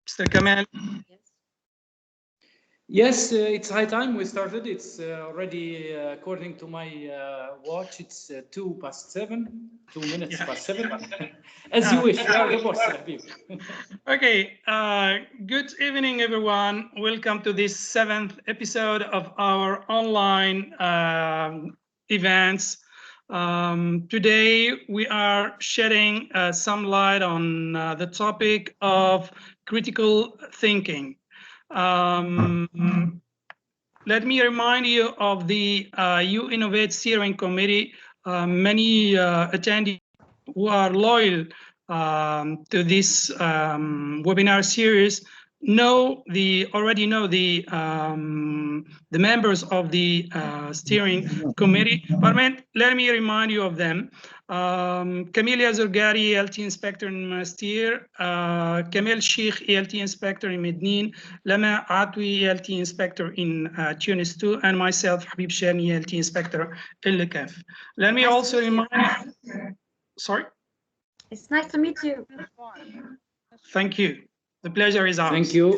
Mr. Kamal. Yes, it's high time we started. It's already, according to my watch, it's 7:02, 2 minutes past 7. As you wish, you are the boss, Habib. Okay, good evening, everyone. Welcome to this 7th episode of our online events. Today, we are shedding some light on the topic of critical thinking. Let me remind you of the U-innovate steering committee. Many attendees who are loyal to this webinar series already know the members of the steering committee. But let me remind you of them. Camelia Zurgari, ELT Inspector in Monastir, Kamel Sheikh, ELT Inspector in Mednin, Lama Atwi, ELT Inspector in Tunis 2, and myself, Habib Sherni, ELT Inspector in Lekaf. Let me also remind you. Sorry? It's nice to meet you. Thank you. The pleasure is ours. Thank you.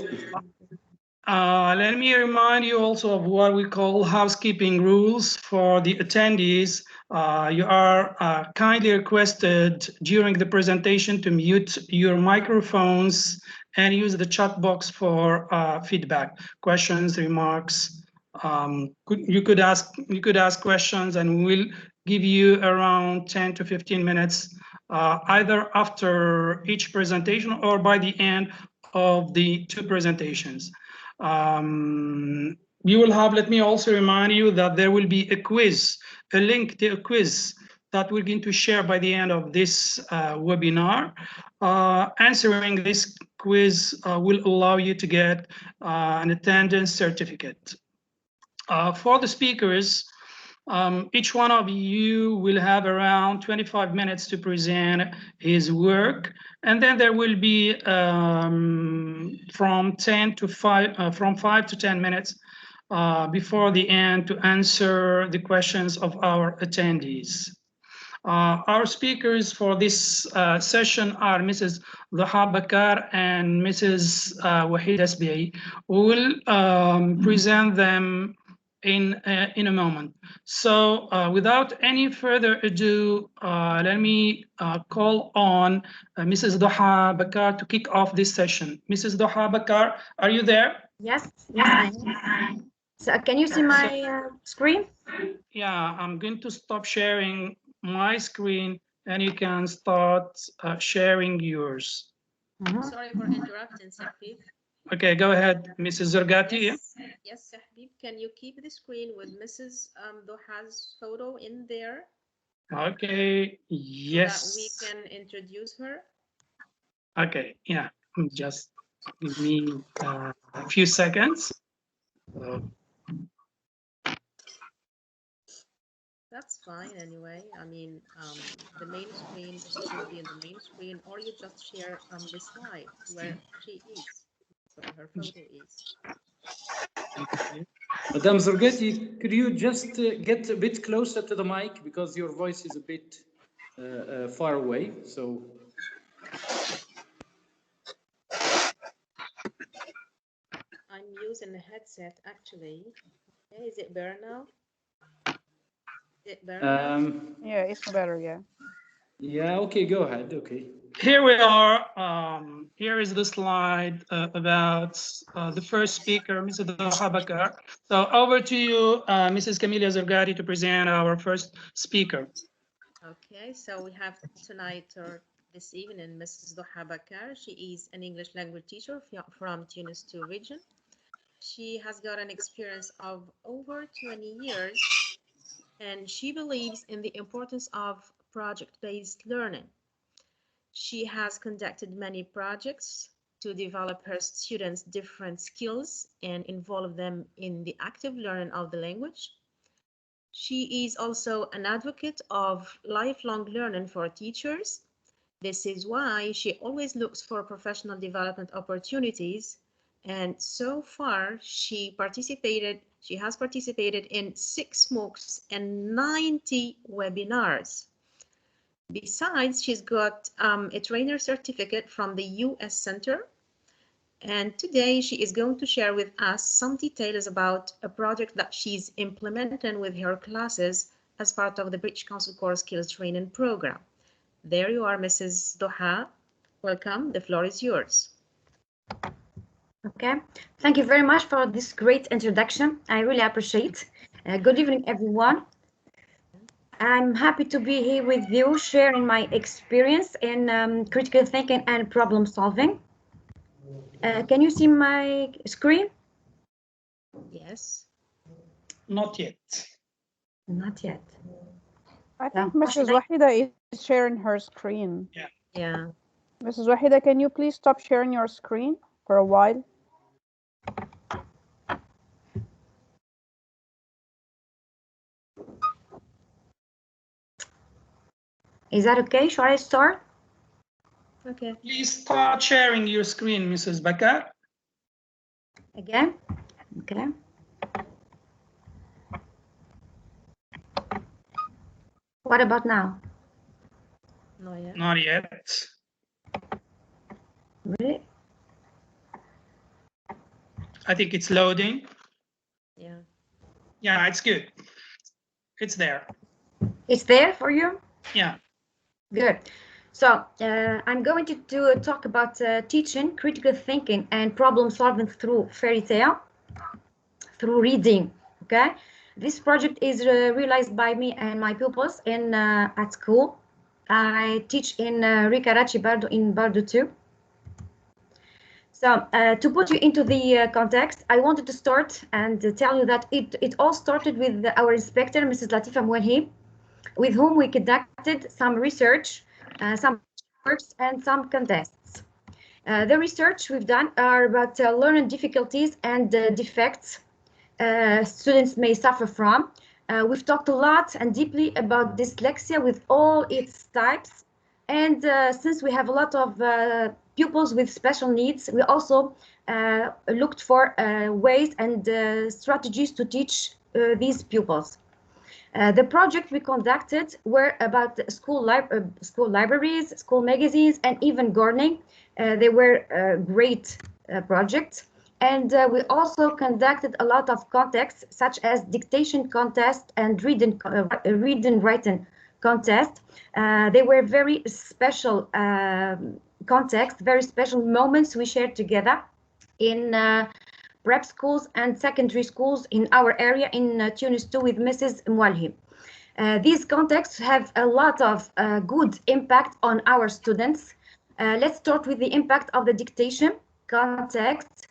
Let me remind you also of what we call housekeeping rules for the attendees. You are kindly requested during the presentation to mute your microphones and use the chat box for feedback, questions, remarks. You could ask questions, and we'll give you around 10 to 15 minutes, either after each presentation or by the end of the two presentations. You will have, let me also remind you that there will be a quiz, a link to a quiz that we're going to share by the end of this webinar. Answering this quiz will allow you to get an attendance certificate. For the speakers, each one of you will have around 25 minutes to present his work, and then there will be from 5 to 10 minutes before the end to answer the questions of our attendees. Our speakers for this session are Mrs. Dhaha Bakar and Mrs. Wahid Asbi. We will present them in a moment. So without any further ado, let me call on Mrs. Dhaha Bakar to kick off this session. Mrs. Dhaha Bakar, are you there? Yes, I am. So can you see my screen? Yeah, I'm going to stop sharing my screen and you can start sharing yours. Sorry for interrupting, Sahbib. Okay, go ahead, Mrs. Zurgati. Yes, Sahbib, can you keep the screen with Mrs. Doha's photo in there? Okay, yes. So that we can introduce her. Okay, yeah, just give me a few seconds. That's fine anyway. I mean, the main screen should be in the main screen, or you just share the slide where she is, so her photo is. Madame Zurgati, could you just get a bit closer to the mic because your voice is a bit far away, so. I'm using a headset actually. Okay, is it better now? Is it better now? Yeah, it's better, yeah. Yeah, okay, go ahead, okay. Here we are. Here is the slide about the first speaker, Mrs. Dhaha Bakar. So over to you, Mrs. Camelia Zurgari, to present our first speaker. Okay, so we have tonight or this evening Mrs. Dhaha Bakar. She is an English language teacher from Tunis 2 region. She has got an experience of over 20 years, and she believes in the importance of project-based learning. She has conducted many projects to develop her students' different skills and involve them in the active learning of the language. She is also an advocate of lifelong learning for teachers. This is why she always looks for professional development opportunities. And so far, she has participated in 6 MOOCs and 90 webinars. Besides, she's got a trainer certificate from the US Center And today she is going to share with us some details about a project that she's implementing with her classes as part of the British Council Core Skills Training Program. There you are, Mrs. Doha. Welcome. The floor is yours. Okay, thank you very much for this great introduction. I really appreciate. Good evening, everyone. I'm happy to be here with you, sharing my experience in critical thinking and problem solving. Can you see my screen? Yes. Not yet. Not yet. I think Mrs. Wahida is sharing her screen. Yeah. Mrs. Wahida, can you please stop sharing your screen for a while? Is that okay? Shall I start? Okay. Please start sharing your screen, Mrs. Bakar. Again? Okay. What about now? Not yet. Not yet. Really? I think it's loading. Yeah. Yeah, it's good. It's there. It's there for you? Yeah. Good. So I'm going to talk about teaching critical thinking and problem solving through fairy tale, through reading. Okay, this project is realized by me and my pupils in at school. I teach in Rikarachi Bardo in Bardo 2. So to put you into the context, I wanted to start and tell you that it all started with our inspector, Mrs. Latifa Mouelhi, with whom we conducted some research, some works and some contests. The research we've done are about learning difficulties and defects students may suffer from. We've talked a lot and deeply about dyslexia with all its types. And since we have a lot of pupils with special needs, we also looked for ways and strategies to teach these pupils. The project we conducted were about school libraries, school magazines, and even gardening. They were great projects. And we also conducted a lot of contests, such as dictation contest and reading writing contest. They were very special context, very special moments we shared together in prep schools and secondary schools in our area in Tunis too with Mrs. Moualhi. These contexts have a lot of good impact on our students. Let's start with the impact of the dictation context.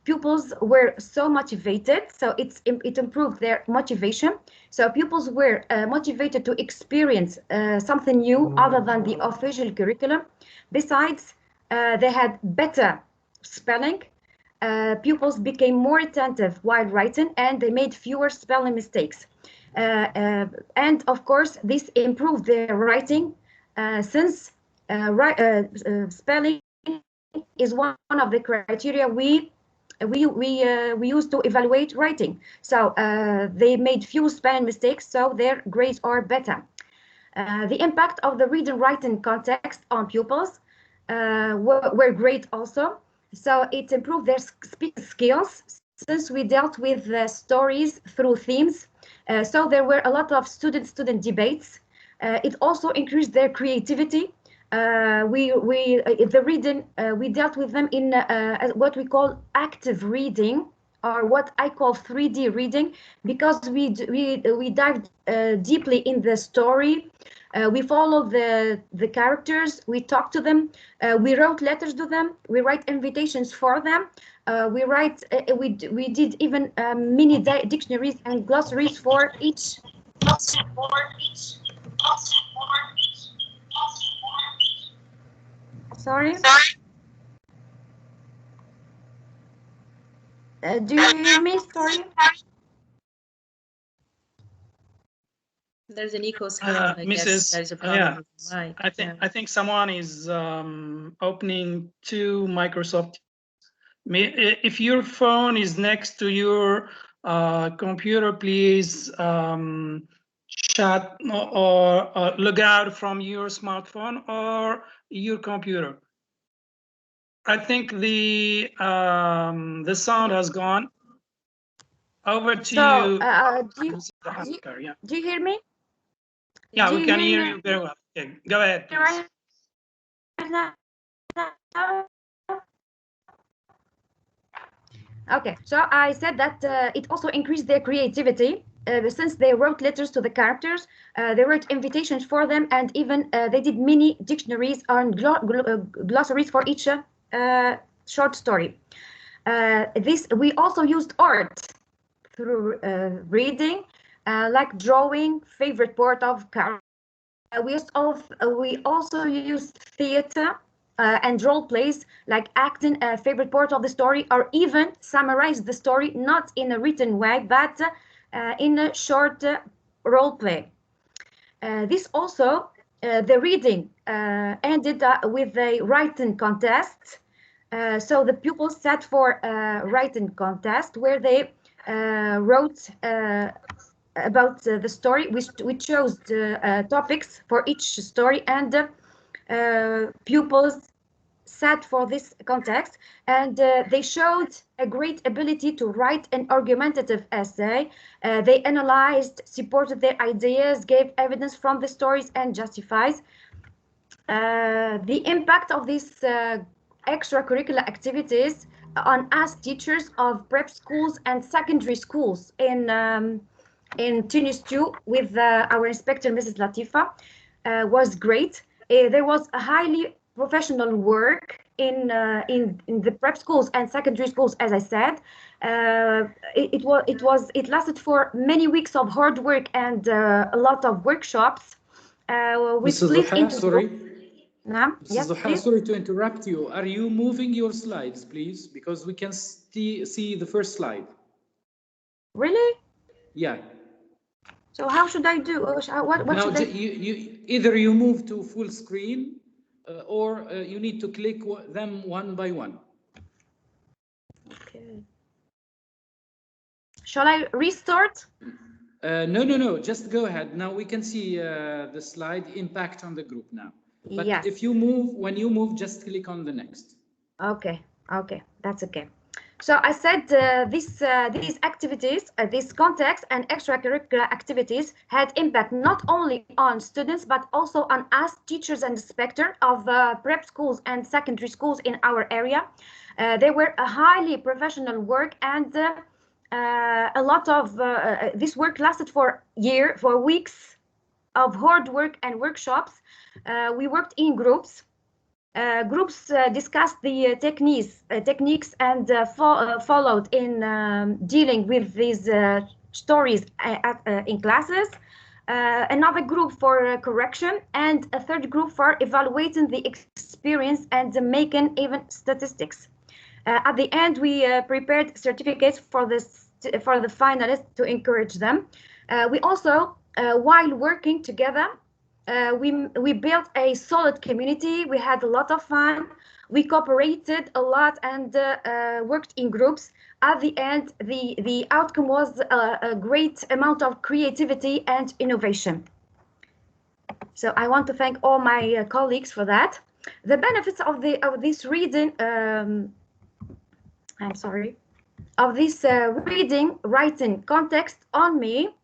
Pupils were so motivated, so it improved their motivation. So pupils were motivated to experience something new other than the official curriculum. Besides, they had better spelling. Pupils became more attentive while writing, and they made fewer spelling mistakes. And of course, this improved their writing since spelling is one of the criteria we use to evaluate writing. So they made few spelling mistakes, so their grades are better. The impact of the reading writing context on pupils were great also. So it improved their speaking skills since we dealt with stories through themes. So there were a lot of student debates. It also increased their creativity. The reading, we dealt with them in what we call active reading, or what I call 3D reading, because we dived deeply in the story. We followed the characters, we talked to them, we wrote letters to them, we write invitations for them, we did even mini dictionaries and glossaries for each. Sorry. Do you hear me? Sorry. There's an echo sound. I guess there's a problem yeah, with the mic. I think someone is opening to Microsoft. If your phone is next to your computer, please shut or log out from your smartphone or your computer. I think the sound has gone. Over to you. Do you hear me? Yeah, we can hear you very well. Okay, go ahead, please. Okay, so I said that it also increased their creativity since they wrote letters to the characters, they wrote invitations for them, and even they did mini dictionaries and glossaries for each short story. We also used art through reading, like drawing, favorite part of characters. We also used theater and role plays, like acting a favorite part of the story, or even summarize the story not in a written way, but in a short role play. This also, the reading ended with a writing contest. So the pupils sat for a writing contest where they wrote about the story. We chose topics for each story, and pupils sat for this context, and they showed a great ability to write an argumentative essay. They analyzed, supported their ideas, gave evidence from the stories, and justifies. The impact of these extracurricular activities on us teachers of prep schools and secondary schools in Tunis too, with our inspector, Mrs. Latifa, was great. There was a highly professional work in the prep schools and secondary schools, as I said. It lasted for many weeks of hard work and a lot of workshops. We Mrs. split Duha, into sorry. Mrs. Mrs. Duha, sorry to interrupt you. Are you moving your slides, please? Because we can see the first slide. Really? Yeah. So how should I do? What now, should I? Either you move to full screen, or you need to click them one by one. Okay. Shall I restart? No. Just go ahead. Now we can see the slide impact on the group now. But yes. if you move, when you move, just click on the next. Okay, that's okay. So I said these activities, this context and extracurricular activities had impact not only on students, but also on us teachers and inspector of prep schools and secondary schools in our area. They were a highly professional work, and a lot of this work lasted for weeks of hard work and workshops. We worked in groups. Groups discussed the techniques and followed in dealing with these stories in classes. Another group for correction, and a third group for evaluating the experience and making even statistics. At the end, we prepared certificates for the finalists to encourage them. We also, while working together, we built a solid community. We had a lot of fun. We cooperated a lot and worked in groups. At the end, the outcome was a great amount of creativity and innovation. So I want to thank all my colleagues for that. The benefits of this reading, I'm sorry, of this reading writing context on me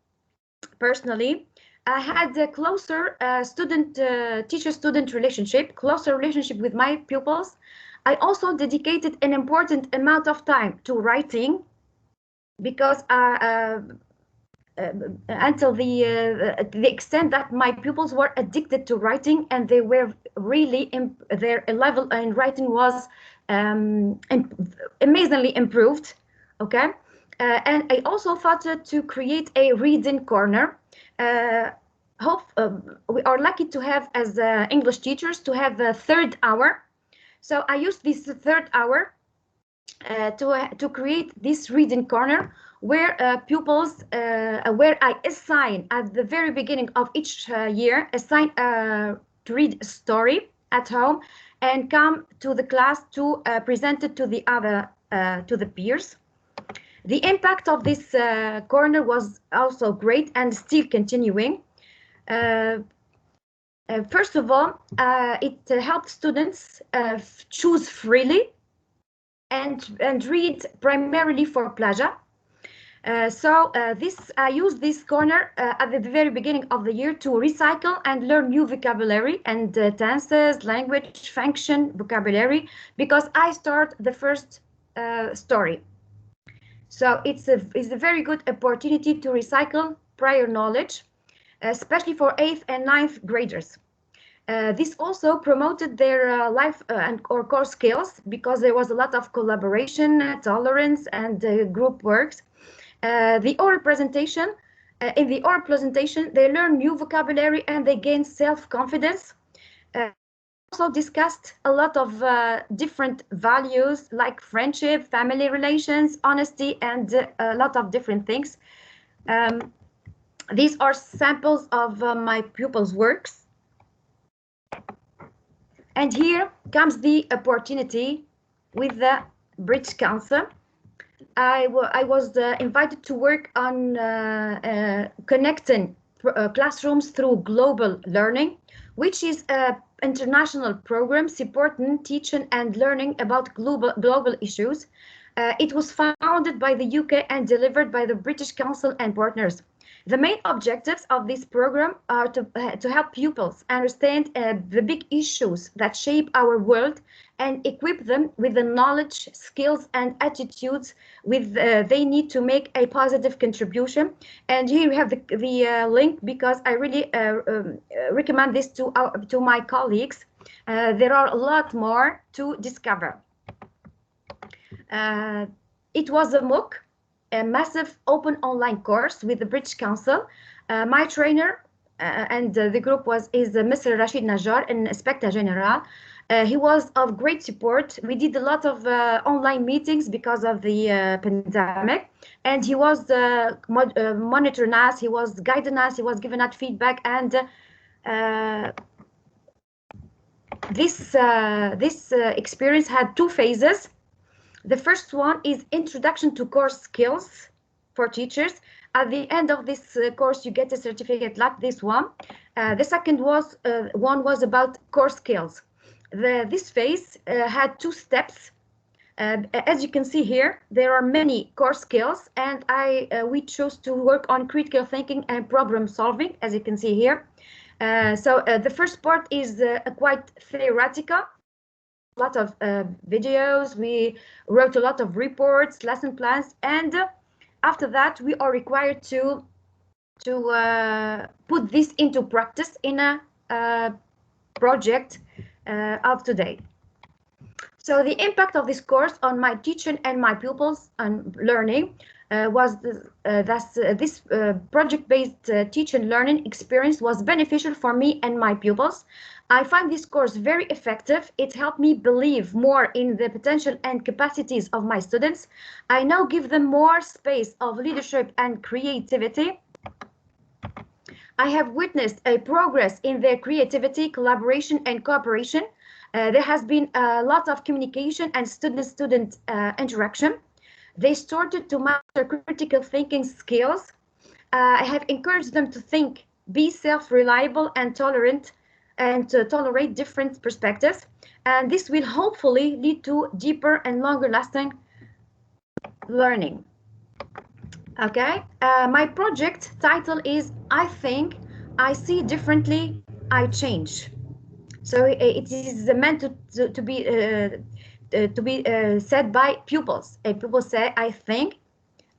personally. I had a closer teacher-student relationship, closer relationship with my pupils. I also dedicated an important amount of time to writing, because until the extent that my pupils were addicted to writing, and they were really their level in writing was amazingly improved. Okay, and I also thought to create a reading corner. We are lucky to have, as English teachers, to have a third hour. So I used this third hour to create this reading corner, where pupils, where I assign at the very beginning of each year, to read a story at home and come to the class to present it to the other, to the peers. The impact of this corner was also great and still continuing. First of all, it helps students choose freely and read primarily for pleasure. I use this corner at the very beginning of the year to recycle and learn new vocabulary and tenses, language, function, vocabulary, because I start the first story. So it's a very good opportunity to recycle prior knowledge, especially for 8th and 9th graders. This also promoted their life or core skills because there was a lot of collaboration, tolerance, and group works. The oral presentation, in the oral presentation, they learn new vocabulary and they gain self-confidence. Also discussed a lot of different values like friendship, family relations, honesty, and a lot of different things. These are samples of my pupils' works. And here comes the opportunity with the British Council. I was invited to work on connecting classrooms through global learning, which is an international program supporting teaching and learning about global issues. It was founded by the UK and delivered by the British Council and partners. The main objectives of this program are to help pupils understand the big issues that shape our world and equip them with the knowledge, skills, and attitudes they need to make a positive contribution. And here we have the link because I really recommend this to my colleagues. There are a lot more to discover. It was a MOOC, a massive open online course with the British Council. My trainer and the group is Mr. Rashid Najjar, an Inspector General. He was of great support. We did a lot of online meetings because of the pandemic, and he was monitoring us, he was guiding us, he was giving us feedback, and this experience had two phases. The first one is Introduction to Core Skills for teachers. At the end of this course, you get a certificate like this one. The second one was about core skills. This phase had two steps. As you can see here, there are many core skills, and we chose to work on critical thinking and problem solving, as you can see here. The first part is quite theoretical. A lot of videos, we wrote a lot of reports, lesson plans, and after that we are required to put this into practice in a project of today. So the impact of this course on my teaching and my pupils and learning was this project-based teaching learning experience was beneficial for me and my pupils. I find this course very effective. It helped me believe more in the potential and capacities of my students. I now give them more space of leadership and creativity. I have witnessed a progress in their creativity, collaboration, and cooperation. There has been a lot of communication and student-student interaction. They started to master critical thinking skills. I have encouraged them to think, be self-reliable and tolerant, and to tolerate different perspectives. And this will hopefully lead to deeper and longer lasting learning. Okay, my project title is I Think, I See Differently, I Change. So it is meant to be said by pupils. Pupils say, I think,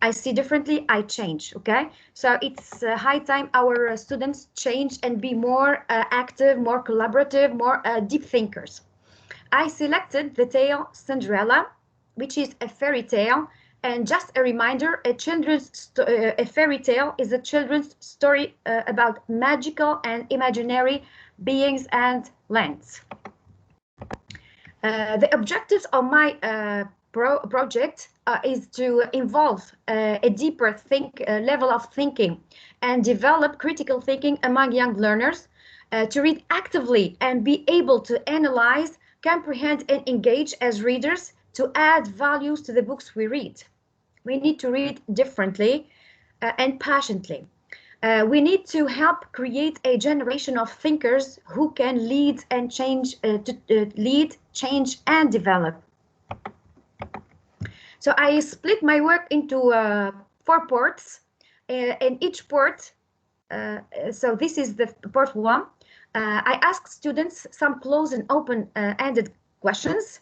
I see differently, I change. Okay, so it's high time our students change and be more active, more collaborative, more deep thinkers. I selected the tale Cinderella, which is a fairy tale. And just a reminder, a fairy tale is a children's story about magical and imaginary beings and lands. The objectives of my project is to involve a deeper level of thinking and develop critical thinking among young learners, to read actively and be able to analyze, comprehend, and engage as readers to add values to the books we read. We need to read differently and passionately. We need to help create a generation of thinkers who can lead and change, lead, change, and develop. So I split my work into 4 parts. In each part, so this is the part 1. I asked students some closed and open-ended questions.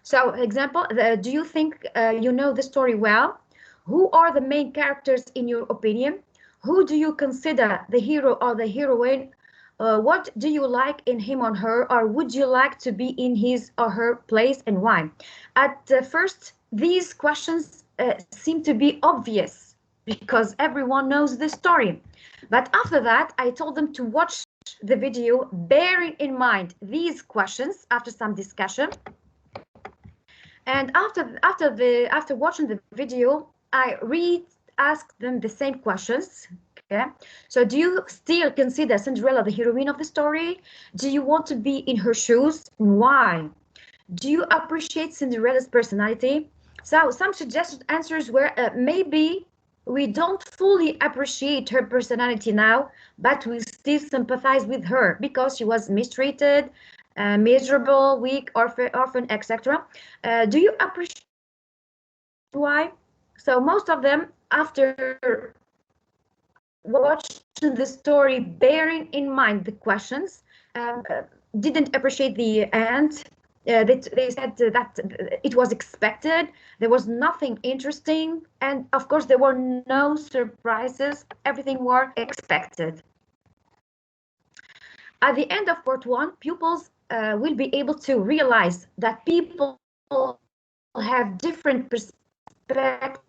So, example, do you think you know the story well? Who are the main characters in your opinion? Who do you consider the hero or the heroine? What do you like in him or her, or would you like to be in his or her place, and why? At first, these questions seem to be obvious because everyone knows the story. But after that, I told them to watch the video, bearing in mind these questions after some discussion. And after watching the video, I asked them the same questions. Okay, so do you still consider Cinderella the heroine of the story? Do you want to be in her shoes? Why? Do you appreciate Cinderella's personality? So some suggested answers were maybe we don't fully appreciate her personality now, but we still sympathize with her because she was mistreated, miserable, weak, orphan, etc. Do you appreciate why? So most of them, after watching the story, bearing in mind the questions, didn't appreciate the end. They said that it was expected, there was nothing interesting, and of course there were no surprises, everything were expected. At the end of part 1, pupils will be able to realize that people have different perspectives.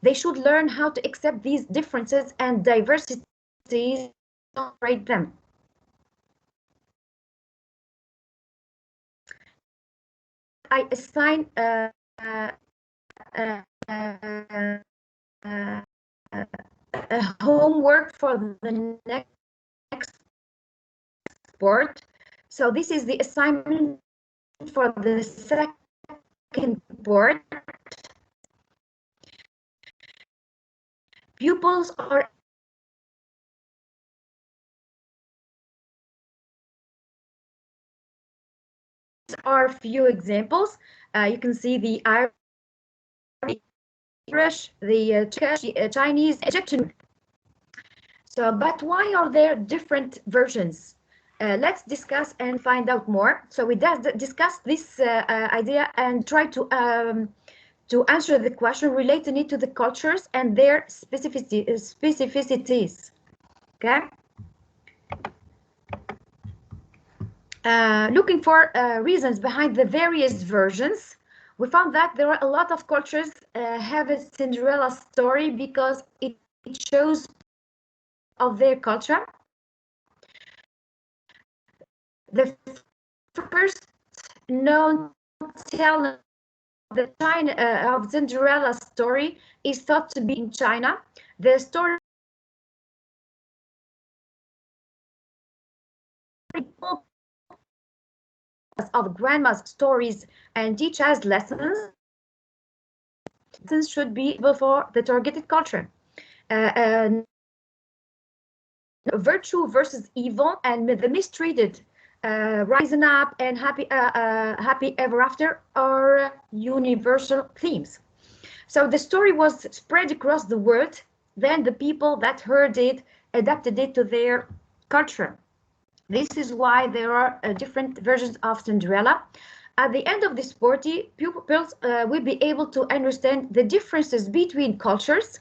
They should learn how to accept these differences and diversities, celebrate them. I assign homework for the next part. So this is the assignment for the second part. Pupils are few examples. You can see the Irish, the Chinese, Egyptian. So, but why are there different versions? Let's discuss and find out more. So we discuss this idea and try to answer the question, relating it to the cultures and their specificities. Okay. Looking for reasons behind the various versions, we found that there are a lot of cultures have a Cinderella story because it shows of their culture. The first known telling the China of Cinderella's story is thought to be in China. The story of grandma's stories and teach us lessons should be for the targeted culture. Virtue versus evil and the mistreated, rising up and happy ever after are universal themes. So the story was spread across the world. Then the people that heard it adapted it to their culture. This is why there are different versions of Cinderella. At the end of this party, pupils will be able to understand the differences between cultures,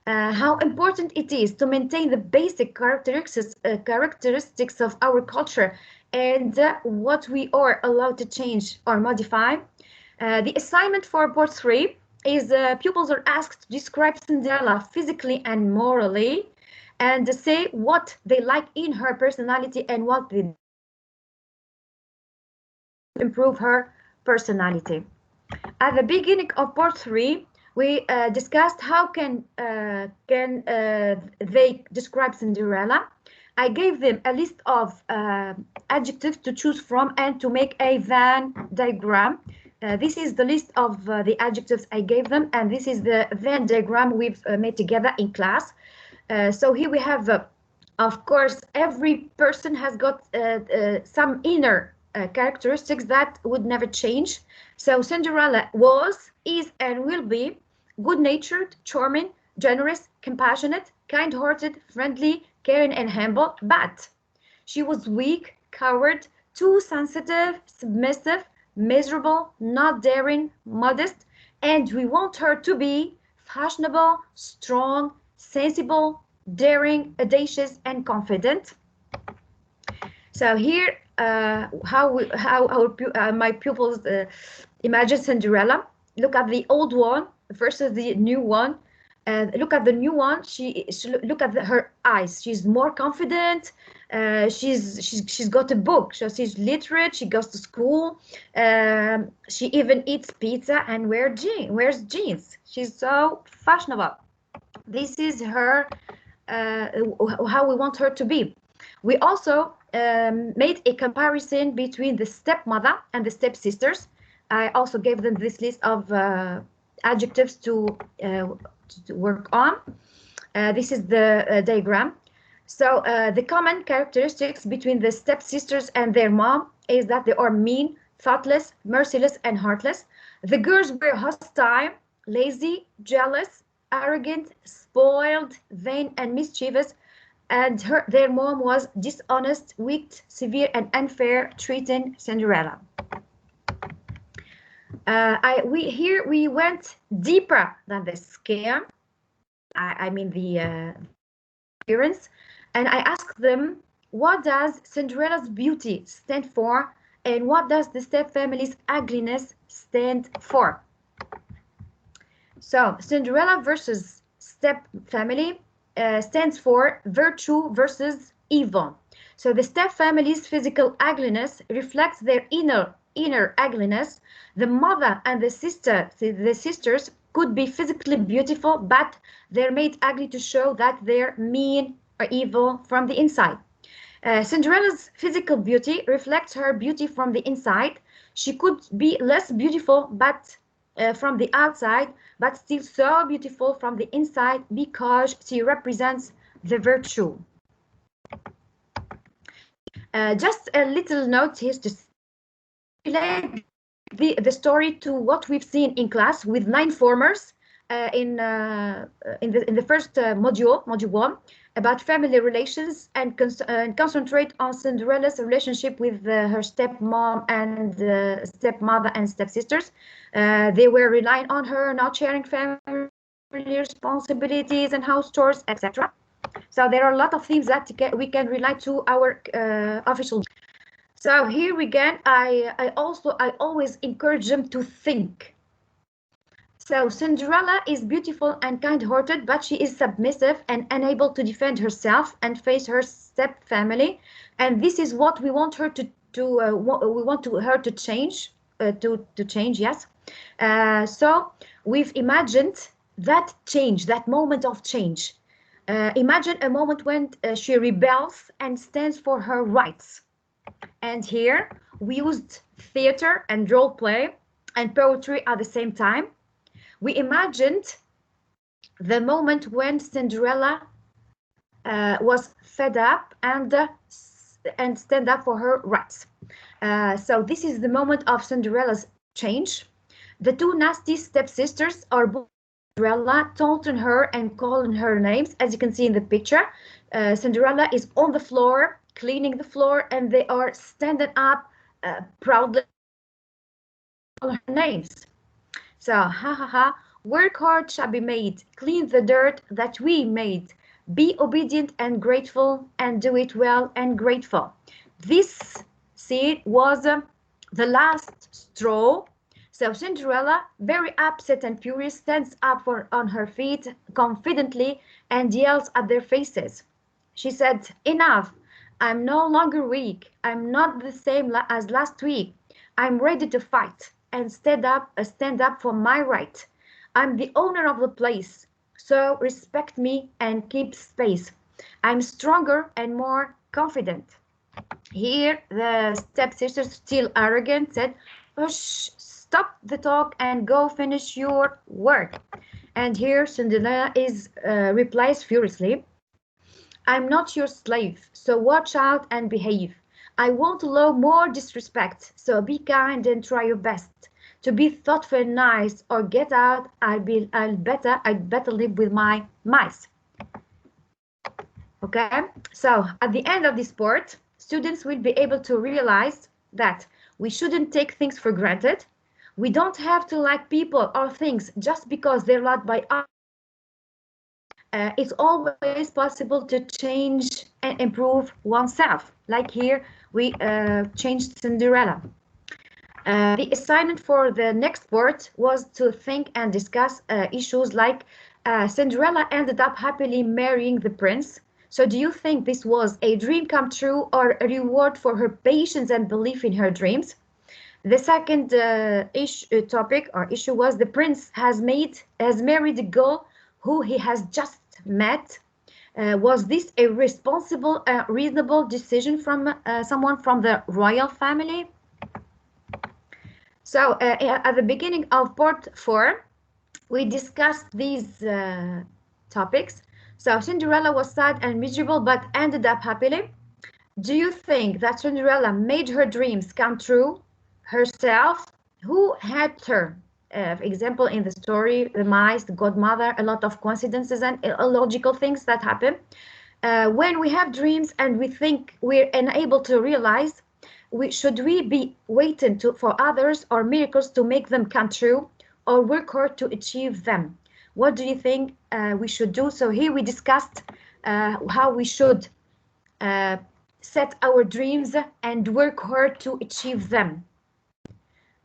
how important it is to maintain the basic characteristics of our culture, and what we are allowed to change or modify. The assignment for part 3 is pupils are asked to describe Cinderella physically and morally, and say what they like in her personality and what they improve her personality. At the beginning of part 3, we discussed how can they describe Cinderella. I gave them a list of adjectives to choose from and to make a Venn diagram. This is the list of the adjectives I gave them, and this is the Venn diagram we've made together in class. So here we have, of course, every person has got some inner characteristics that would never change. So Cinderella was, is, and will be good-natured, charming, generous, compassionate, kind-hearted, friendly, caring, and humble, but she was weak, coward, too sensitive, submissive, miserable, not daring, modest, and we want her to be fashionable, strong, sensible, daring, audacious, and confident. So here, my pupils imagine Cinderella. Look at the old one versus the new one. Look at the new one. Look at her eyes. She's more confident. She's got a book. So she's literate. She goes to school. She even eats pizza and wears jeans. She's so fashionable. This is her how we want her to be. We also made a comparison between the stepmother and the stepsisters. I also gave them this list of adjectives to work on. This is the diagram. So the common characteristics between the stepsisters and their mom is that they are mean, thoughtless, merciless, and heartless. The girls were hostile, lazy, jealous, arrogant, spoiled, vain, and mischievous. And their mom was dishonest, weak, severe, and unfair, treating Cinderella. We went deeper than the scam. I mean the appearance, and I asked them, what does Cinderella's beauty stand for, and what does the stepfamily's ugliness stand for? So Cinderella versus stepfamily stands for virtue versus evil. So the stepfamily's physical ugliness reflects their inner ugliness. The mother and the sisters could be physically beautiful, but they're made ugly to show that they're mean or evil from the inside. Cinderella's physical beauty reflects her beauty from the inside. She could be less beautiful, but from the outside, but still so beautiful from the inside because she represents the virtue. Just a little note here to relate the story to what we've seen in class with 9 formers in the first module 1, about family relations, and concentrate on Cinderella's relationship with her stepmom and stepmother and stepsisters. They were relying on her, not sharing family responsibilities and house chores, etc. So there are a lot of things that we can relate to our official. So here again, I always encourage them to think. So Cinderella is beautiful and kind-hearted, but she is submissive and unable to defend herself and face her stepfamily. And this is what we want her her to change. To change, yes. So we've imagined that change, that moment of change. Imagine a moment when she rebels and stands for her rights. And here we used theater and role play and poetry at the same time. We imagined the moment when Cinderella was fed up and stand up for her rights. So this is the moment of Cinderella's change. The 2 nasty stepsisters are both Cinderella, taunting her and calling her names, as you can see in the picture. Cinderella is on the floor, cleaning the floor, and they are standing up proudly calling her names. So, ha ha ha, work hard shall be made, clean the dirt that we made, be obedient and grateful, and do it well and grateful. This scene was the last straw. So Cinderella, very upset and furious, stands up on her feet confidently and yells at their faces. She said, enough, I'm no longer weak, I'm not the same as last week, I'm ready to fight and stand up for my right. I'm the owner of the place, so respect me and keep space. I'm stronger and more confident. Here, the stepsisters, still arrogant, said, hush, stop the talk and go finish your work. And here Cinderella is replies furiously, I'm not your slave, so watch out and behave. I won't allow more disrespect, so be kind and try your best to be thoughtful and nice, or get out. I'd better live with my mice. Okay, so at the end of this part, students will be able to realize that we shouldn't take things for granted. We don't have to like people or things just because they're loved by us. It's always possible to change and improve oneself. Like here, we changed Cinderella. The assignment for the next part was to think and discuss issues like Cinderella ended up happily marrying the prince. So do you think this was a dream come true or a reward for her patience and belief in her dreams? The second topic or issue was the prince has married a girl who he has just met. Was this a responsible, reasonable decision from someone from the royal family? So at the beginning of part 4, we discussed these topics. So Cinderella was sad and miserable, but ended up happily. Do you think that Cinderella made her dreams come true herself? Who helped her? For example, in the story, the mice, the godmother, a lot of coincidences and illogical things that happen. When we have dreams and we think we're unable to realize, should we be waiting for others or miracles to make them come true, or work hard to achieve them? What do you think we should do? So here we discussed how we should set our dreams and work hard to achieve them,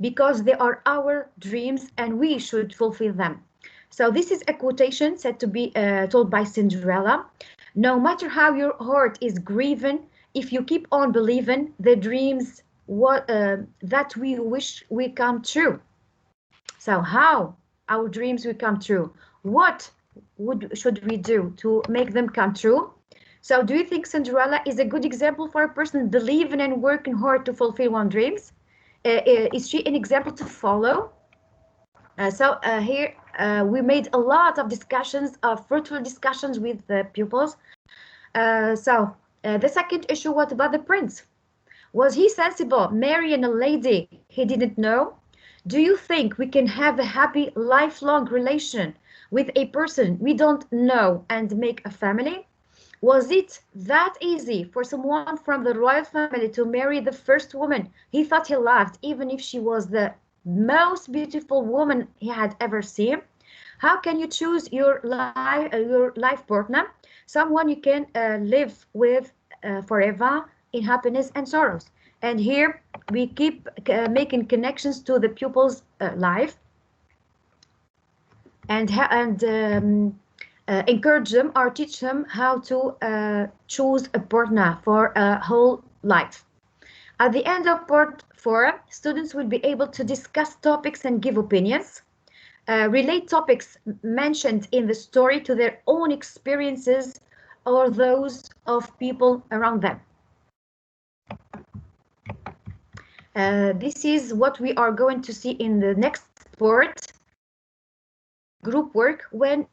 because they are our dreams and we should fulfill them. So this is a quotation said to be told by Cinderella. No matter how your heart is grieving, if you keep on believing, the dreams that we wish will come true. So how our dreams will come true? What should we do to make them come true? So do you think Cinderella is a good example for a person believing and working hard to fulfill one's dreams? Is she an example to follow? Here we made a lot of discussions, fruitful discussions with the pupils. The second issue, what about the prince? Was he sensible, marrying a lady he didn't know? Do you think we can have a happy lifelong relation with a person we don't know and make a family? Was it that easy for someone from the royal family to marry the first woman he thought he loved, even if she was the most beautiful woman he had ever seen? How can you choose your life partner, someone you can live with forever in happiness and sorrows? And here we keep making connections to the pupil's life and encourage them or teach them how to choose a partner for a whole life. At the end of part 4, students will be able to discuss topics and give opinions, relate topics mentioned in the story to their own experiences or those of people around them. This is what we are going to see in the next part. Group work, when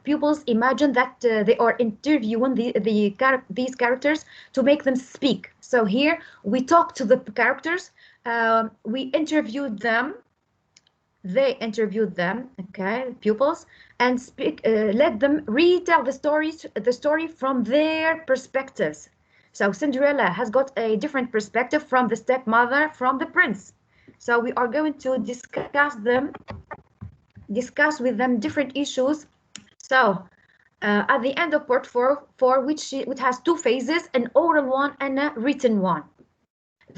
pupils imagine that they are interviewing these characters to make them speak. So here we talk to the characters, we interviewed them, they interviewed them, okay, pupils, and let them retell the story from their perspectives. So Cinderella has got a different perspective from the stepmother, from the prince. So we are going to discuss with them different issues. So at the end of part 4, which has 2 phases, an oral one and a written one.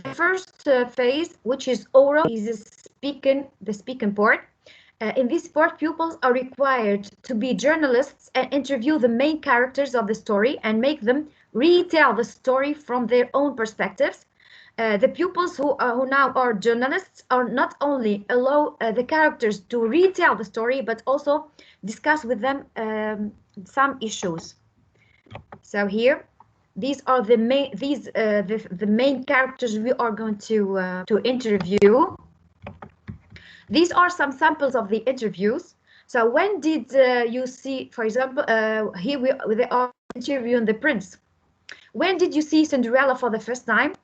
The first phase, which is oral, is the speaking part. In this part, pupils are required to be journalists and interview the main characters of the story and make them retell the story from their own perspectives. The pupils who now are journalists are not only allow the characters to retell the story, but also discuss with them some issues. So here, these are the main characters we are going to interview. These are some samples of the interviews. So when did you see, for example, here they are interviewing the prince. When did you see Cinderella for the first time?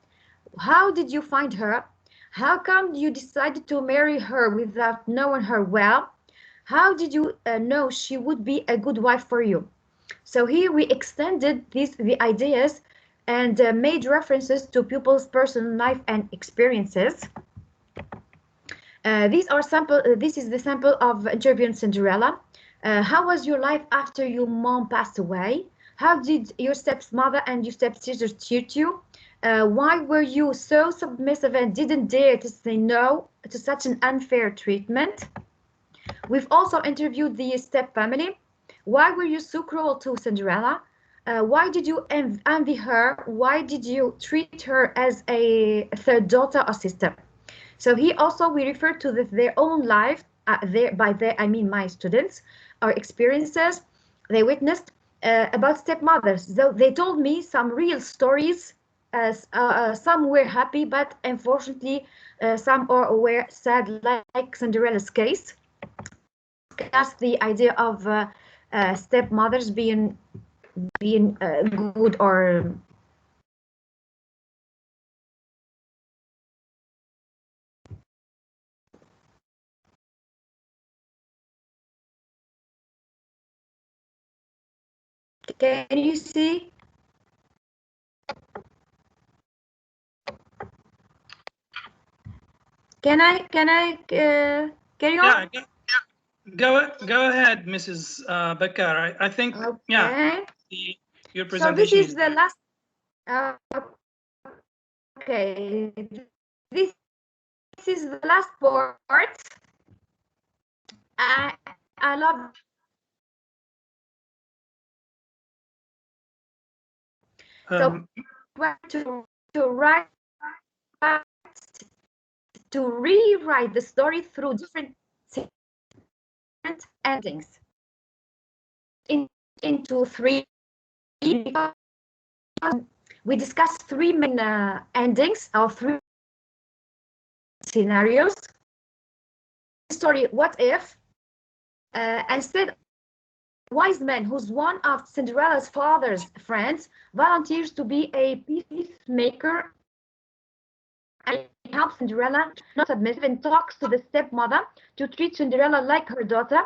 How did you find her? How come you decided to marry her without knowing her well? How did you know she would be a good wife for you? So here we extended the ideas and made references to pupils' personal life and experiences. These are sample. This is the sample of interviewing Cinderella. How was your life after your mom passed away? How did your stepmother and your stepsisters treat you? Why were you so submissive and didn't dare to say no to such an unfair treatment? We've also interviewed the step family. Why were you so cruel to Cinderella? Why did you envy her? Why did you treat her as a third daughter or sister? So here also we refer to their own life, by their I mean my students, or experiences they witnessed about stepmothers. So they told me some real stories. Some were happy, but unfortunately some were sad, like Cinderella's case. Discuss the idea of stepmothers being good or can you see? Can I carry on? Yeah, go ahead, Mrs. Bakar. I think yeah, your presentation. So this is the last. Okay, this is the last part. I love. So to write to rewrite the story through different endings into three. We discussed three main endings or three scenarios. Story, what if instead wise man, who's one of Cinderella's father's friends, volunteers to be a peacemaker and helps Cinderella not submissive and talks to the stepmother to treat Cinderella like her daughter,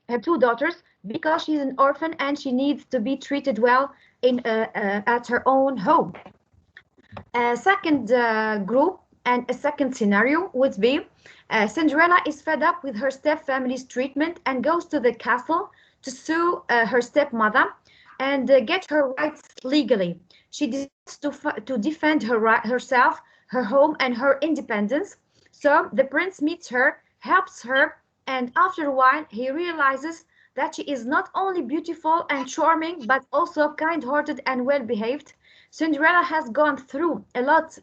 her two daughters, because she's an orphan and she needs to be treated well at her own home. A second group and a second scenario would be Cinderella is fed up with her stepfamily's treatment and goes to the castle to sue her stepmother and get her rights legally. She decides to defend herself, her home, and her independence. So the prince meets her, helps her, and after a while he realizes that she is not only beautiful and charming, but also kind-hearted and well-behaved. Cinderella has gone through a lot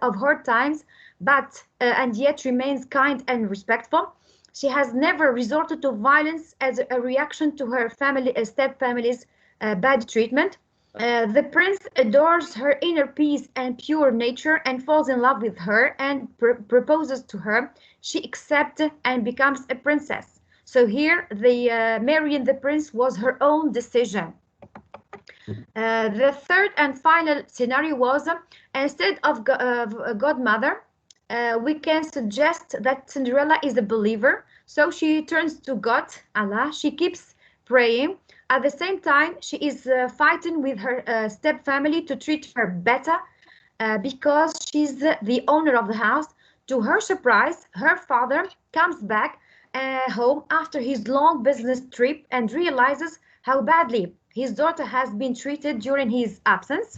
of hard times, but and yet remains kind and respectful. She has never resorted to violence as a reaction to her step-family's bad treatment. The prince adores her inner peace and pure nature and falls in love with her and proposes to her. She accepts and becomes a princess. So here, marrying the prince was her own decision. The third and final scenario was instead of a godmother, we can suggest that Cinderella is a believer, so she turns to God, Allah. She keeps praying. At the same time, she is fighting with her step family to treat her better because she's the owner of the house. To her surprise, her father comes back home after his long business trip and realizes how badly his daughter has been treated during his absence.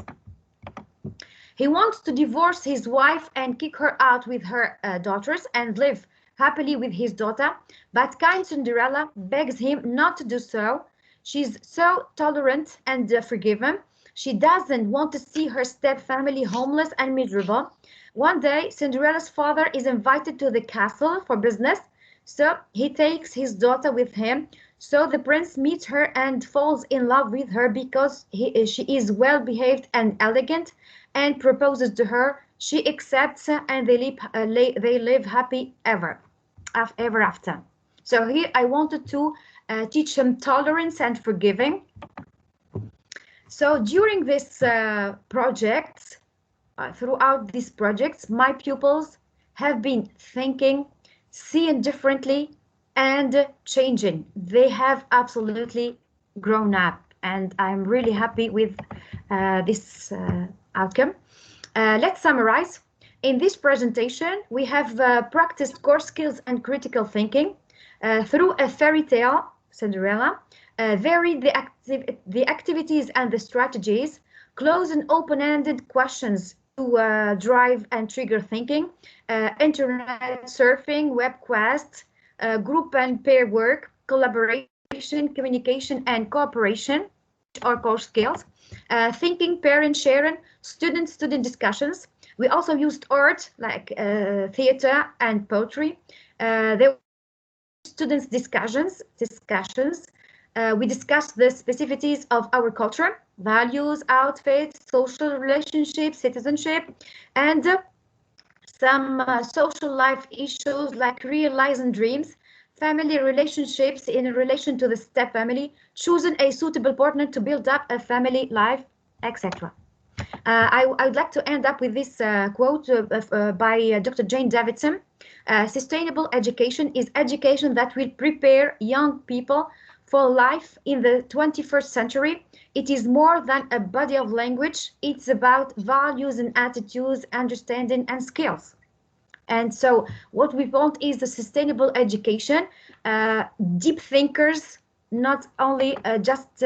He wants to divorce his wife and kick her out with her daughters and live happily with his daughter, but kind Cinderella begs him not to do so. She's so tolerant and forgiving. She doesn't want to see her step-family homeless and miserable. One day, Cinderella's father is invited to the castle for business, so he takes his daughter with him. So the prince meets her and falls in love with her because she is well-behaved and elegant, and proposes to her. She accepts and they live happy ever ever after. So here I wanted to teach them tolerance and forgiving. So during this project, throughout these projects, my pupils have been thinking, seeing differently, and changing. They have absolutely grown up, and I'm really happy with this outcome. Let's summarize. In this presentation, we have practiced core skills and critical thinking through a fairy tale, Cinderella, varied the activities and the strategies, closed and open-ended questions to drive and trigger thinking, internet surfing, web quests, group and pair work, collaboration, communication, and cooperation, or core skills, thinking, parent sharing, student discussions. We also used art like theater and poetry. There were students discussions. We discussed the specificities of our culture, values, outfits, social relationships, citizenship, and some social life issues like realizing dreams, family relationships in relation to the step family, choosing a suitable partner to build up a family life, etc. I'd like to end up with this quote by Dr. Jane Davidson. Sustainable education is education that will prepare young people for life in the 21st century. It is more than a body of language. It's about values and attitudes, understanding and skills. And so what we want is a sustainable education, deep thinkers, not only just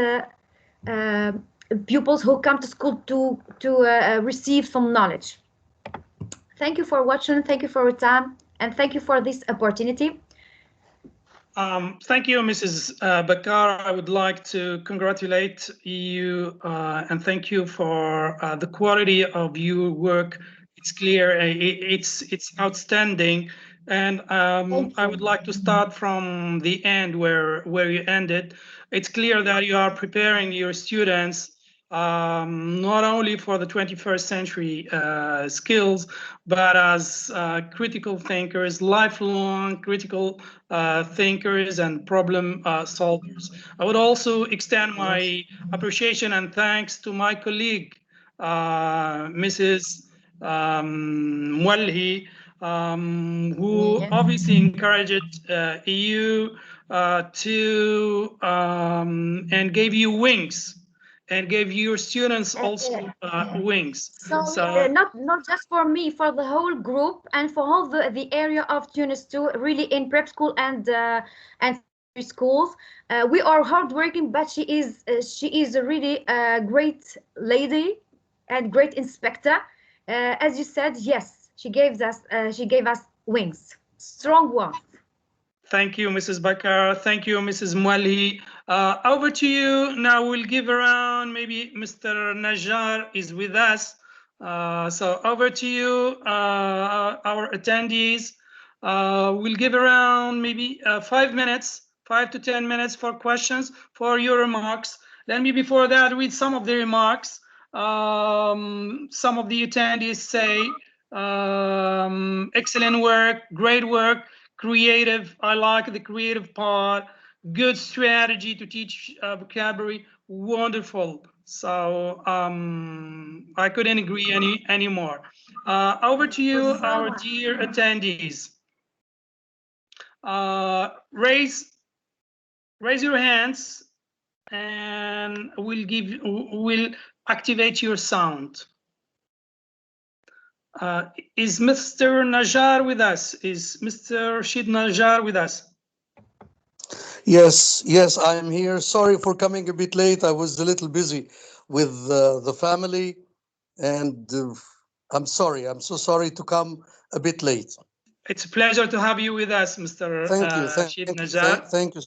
pupils who come to school to receive some knowledge. Thank you for watching, thank you for your time, and thank you for this opportunity. Thank you, Mrs. Bakar. I would like to congratulate you and thank you for the quality of your work. It's clear, it's outstanding, and I would like to start from the end where you ended. It's clear that you are preparing your students not only for the 21st century skills, but as critical thinkers, lifelong critical thinkers and problem solvers. I would also extend my appreciation and thanks to my colleague, Mrs. Mwalhi, who obviously encouraged you to and gave you wings and gave your students also wings. So not just for me, for the whole group and for all the area of Tunis too, really in prep school and schools. We are hardworking, but she is a really great lady and great inspector. As you said, yes, she gave us wings, strong ones. Thank you, Mrs. Bakar. Thank you, Mrs. Mwali. Over to you. Now we'll give around, maybe Mr. Najjar is with us. So over to you, our attendees. We'll give around maybe 5 minutes, 5 to 10 minutes for questions, for your remarks. Let me, before that, read some of the remarks. Some of the attendees say, excellent work, great work, creative. I like the creative part. Good strategy to teach vocabulary. Wonderful. So I couldn't agree any more. Over to you, our dear attendees. Raise your hands, and we'll activate your sound. Is Mr. Najjar with us? Is Mr. Rashid Najjar with us? Yes, I am here. Sorry for coming a bit late. I was a little busy with the family, and I'm sorry. I'm so sorry to come a bit late. It's a pleasure to have you with us, Mr. Rashid Najjar. Thank you,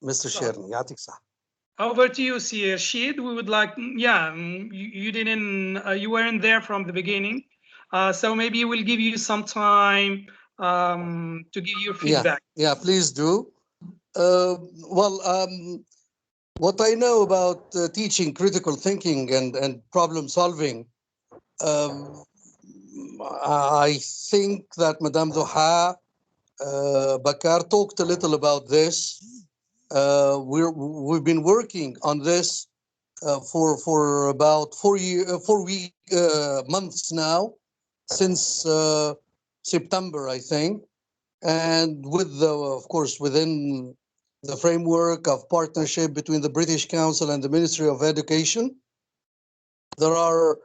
Mr. Sherni. Yatik sah. Over to you, Sir Rashid. We would like, you didn't, you weren't there from the beginning, so maybe we'll give you some time to give your feedback. Yeah, please do. What I know about teaching critical thinking and problem solving, I think that Madame Doha Bakar talked a little about this. We've been working on this for about 4 months now, since September, I think, and with of course, within the framework of partnership between the British Council and the Ministry of Education. There are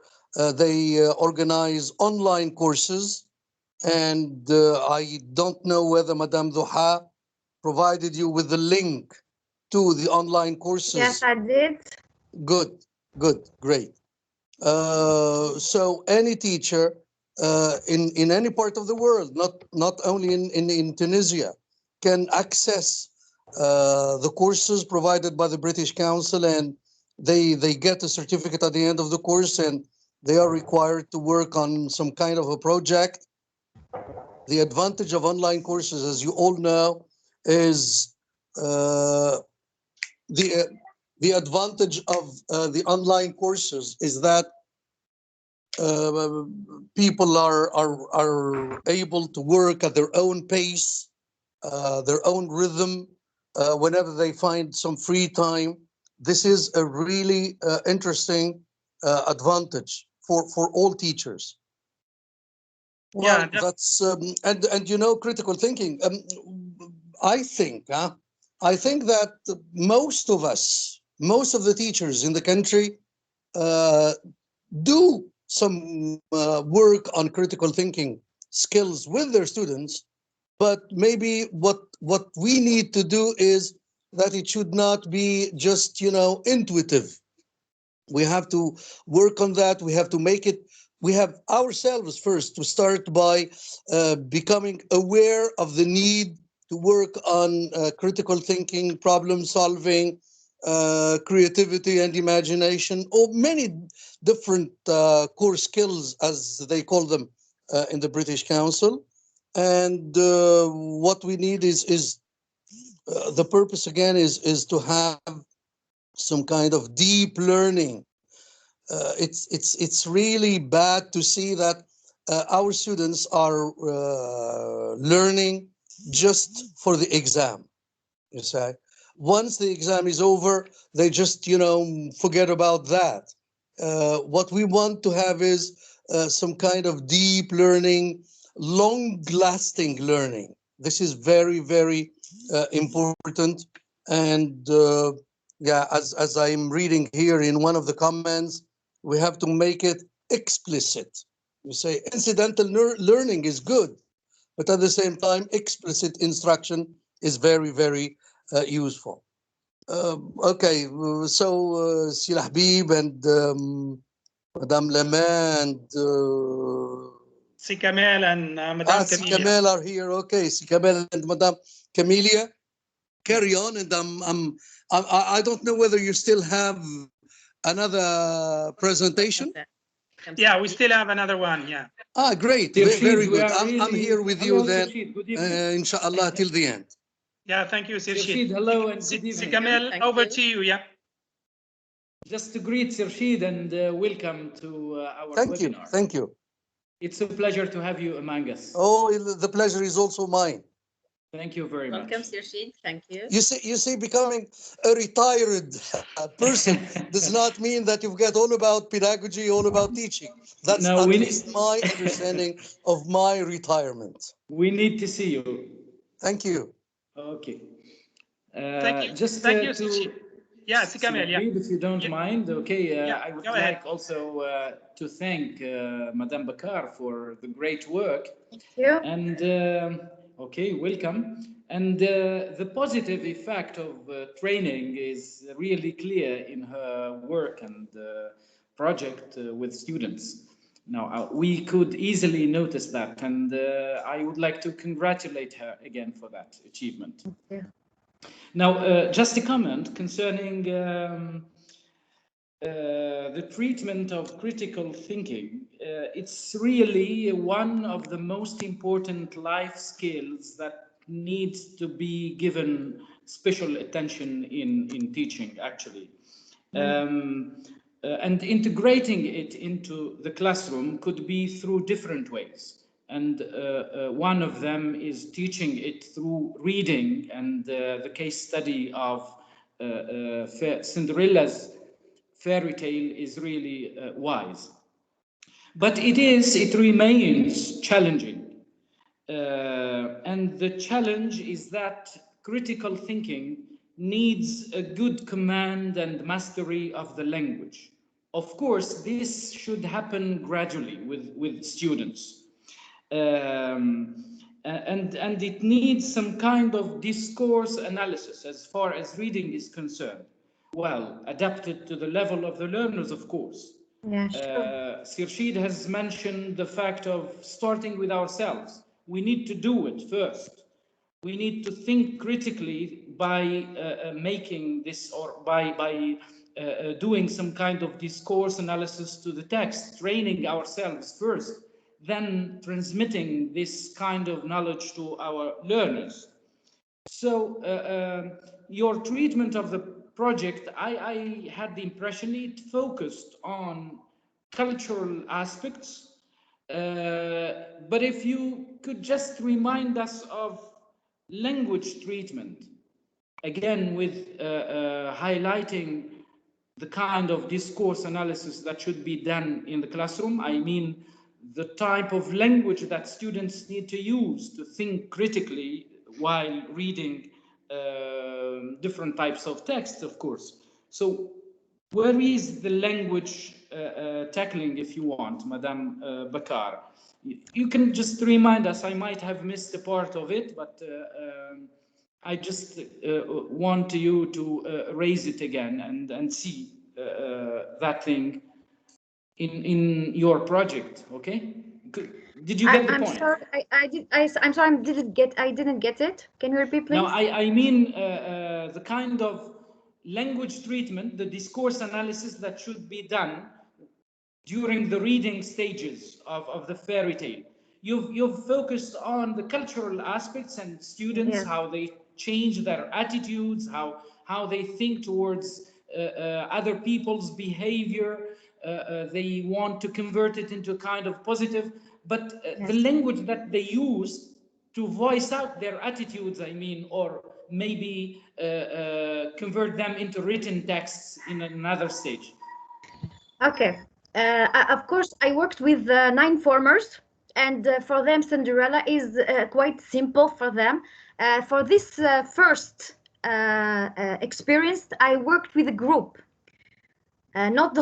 they organize online courses, and I don't know whether Madame Duha provided you with the link to the online courses. Yes, I did. Good, great. So any teacher in any part of the world, not only in Tunisia, can access the courses provided by the British Council, and they get a certificate at the end of the course, and they are required to work on some kind of a project. The advantage of online courses, as you all know, is the advantage of the online courses is that people are able to work at their own pace, their own rhythm, whenever they find some free time. This is a really interesting advantage for all teachers. Well, Yeah, that's and you know, critical thinking. I think that most of us, most of the teachers in the country, do some work on critical thinking skills with their students, but maybe what we need to do is that it should not be just, you know, intuitive. We have to work on that. We have to make it. We have ourselves first to start by becoming aware of the need to work on critical thinking, problem solving, creativity and imagination, or many different core skills, as they call them in the British Council. And what we need is the purpose again is to have some kind of deep learning. It's really bad to see that our students are learning just for the exam. You say, once the exam is over, they just, you know, forget about that. What we want to have is some kind of deep learning, long-lasting learning. This is very, very important. And yeah, as I'm reading here in one of the comments, we have to make it explicit. You say incidental learning is good, but at the same time, explicit instruction is very, very useful. Okay, so Sila Habib and Madame Lema and Si Kamel and Madame Si Camelia. Kamel are here. Okay, Si Kamel and Madame Camelia, carry on. And I don't know whether you still have another presentation. Yeah, we still have another one. Yeah. Great, very good. I'm here with you then, inshallah, till the end. Yeah, thank you, Sir Sirshid, hello and good evening. Si Kamel, over to you. Yeah. Just to greet Sirshid and welcome to our webinar. Thank you. It's a pleasure to have you among us. Oh, the pleasure is also mine. Thank you very much. Welcome, Sirshid. Thank you. You see, becoming a retired person does not mean that you forget all about pedagogy, all about teaching. That's at least my understanding of my retirement. We need to see you. Thank you. Okay. Thank you. Just Thank you, to yeah, Si Kamel, yeah. if you don't mind, okay, Yeah, I would go like ahead. also to thank Madame Bakar for the great work. Thank you. And okay, welcome. And the positive effect of training is really clear in her work and project with students. Now, we could easily notice that, and I would like to congratulate her again for that achievement. Yeah. Now, just a comment concerning the treatment of critical thinking. It's really one of the most important life skills that needs to be given special attention in teaching, actually. And integrating it into the classroom could be through different ways. and one of them is teaching it through reading, and the case study of Cinderella's fairy tale is really wise. But it remains challenging. And the challenge is that critical thinking needs a good command and mastery of the language. Of course, this should happen gradually with students. And it needs some kind of discourse analysis as far as reading is concerned. Well, adapted to the level of the learners, of course. Yeah, sure. Sirshid has mentioned the fact of starting with ourselves. We need to do it first. We need to think critically by making this, or by doing some kind of discourse analysis to the text, training ourselves first, then transmitting this kind of knowledge to our learners. So your treatment of the project, I had the impression it focused on cultural aspects, but if you could just remind us of language treatment, again with highlighting the kind of discourse analysis that should be done in the classroom. I mean, the type of language that students need to use to think critically while reading different types of texts, of course. So where is the language tackling, if you want, Madame Bakar? You can just remind us. I might have missed a part of it, but I just want you to raise it again and see that thing in your project. Okay? Did you get the I'm point? sorry. I'm sorry. I didn't get it. Can you repeat, please? No, I mean the kind of language treatment, the discourse analysis that should be done during the reading stages of the fairy tale. You've focused on the cultural aspects and students, Yeah. how they change their attitudes, how they think towards other people's behavior. They want to convert it into a kind of positive, but the Yes. language that they use to voice out their attitudes, I mean, or maybe convert them into written texts in another stage. Okay. Of course, I worked with 9 formers, and for them, Cinderella is quite simple for them. For this first experience, I worked with a group. Not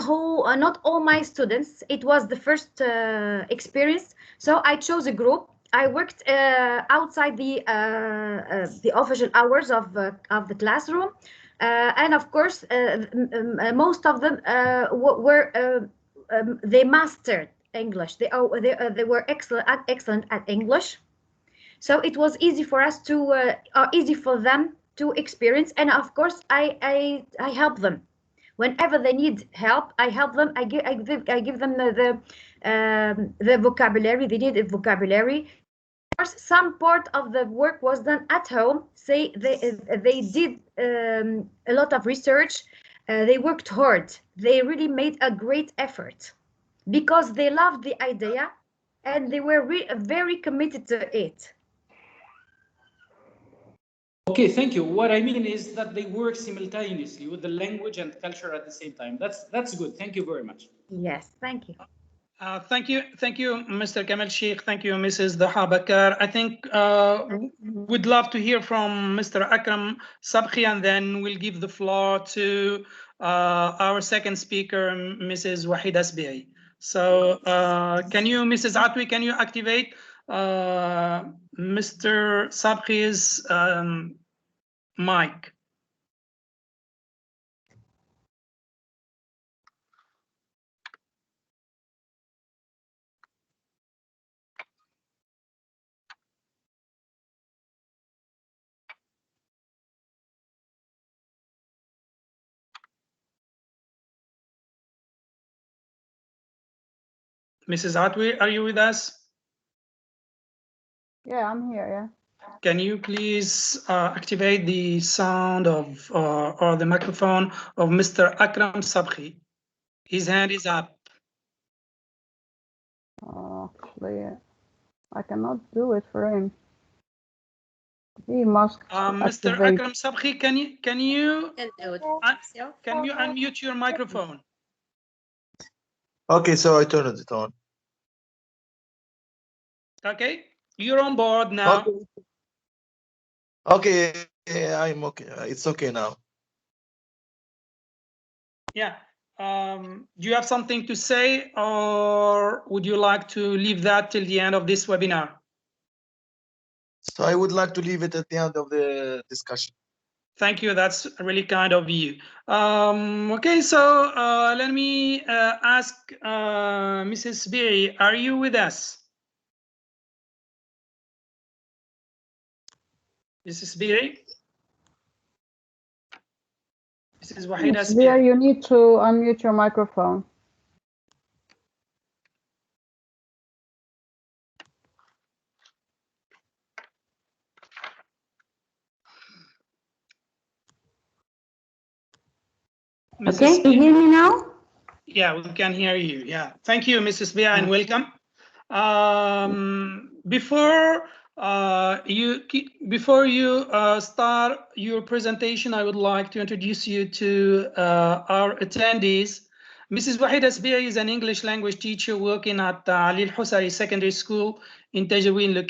all my students. It was the first experience, so I chose a group. I worked outside the official hours of the classroom, and of course, most of them they mastered English. They were excellent at English, so it was easy for us to easy for them to experience. And of course, I help them whenever they need help. I help them. I give them the vocabulary. They need a vocabulary. Of course, some part of the work was done at home. Say they did a lot of research. They worked hard. They really made a great effort because they loved the idea and they were very committed to it. Okay, thank you. What I mean is that they work simultaneously with the language and culture at the same time. That's good. Thank you very much. Yes, thank you. Thank you, Mr. Kamal Sheikh. Thank you, Mrs. Duha Bakar. I think we'd love to hear from Mr. Akram Sabkhi, and then we'll give the floor to our second speaker, Mrs. Wahida Asbi'i. So can you, Mrs. Atwi, can you activate Mr. Sabkhi's mic? Mrs. Atwi, are you with us? Yeah, I'm here. Yeah. Can you please activate the sound of or the microphone of Mr. Akram Sabkhi? His hand is up. Oh, clear. I cannot do it for him. He must Mr. activate. Akram Sabhi, can you Can do it yourself. can you unmute your microphone? Okay, so I turned it on. Okay, you're on board now. Okay, I'm okay. It's okay now. Yeah. Do you have something to say, or would you like to leave that till the end of this webinar? So I would like to leave it at the end of the discussion. Thank you. That's really kind of you. Okay, so let me ask Mrs. Berry, are you with us? Mrs. Berry? Mrs. Wahida Miss Bia, Sbir. you need to unmute your microphone. Okay, you hear me now? Yeah, we can hear you. Yeah, thank you, Mrs. Bia, and welcome. Before you start your presentation, I would like to introduce you to our attendees. Mrs. Wahida Sbia is an English language teacher working at Ali Al-Husari Secondary School in Tajawin.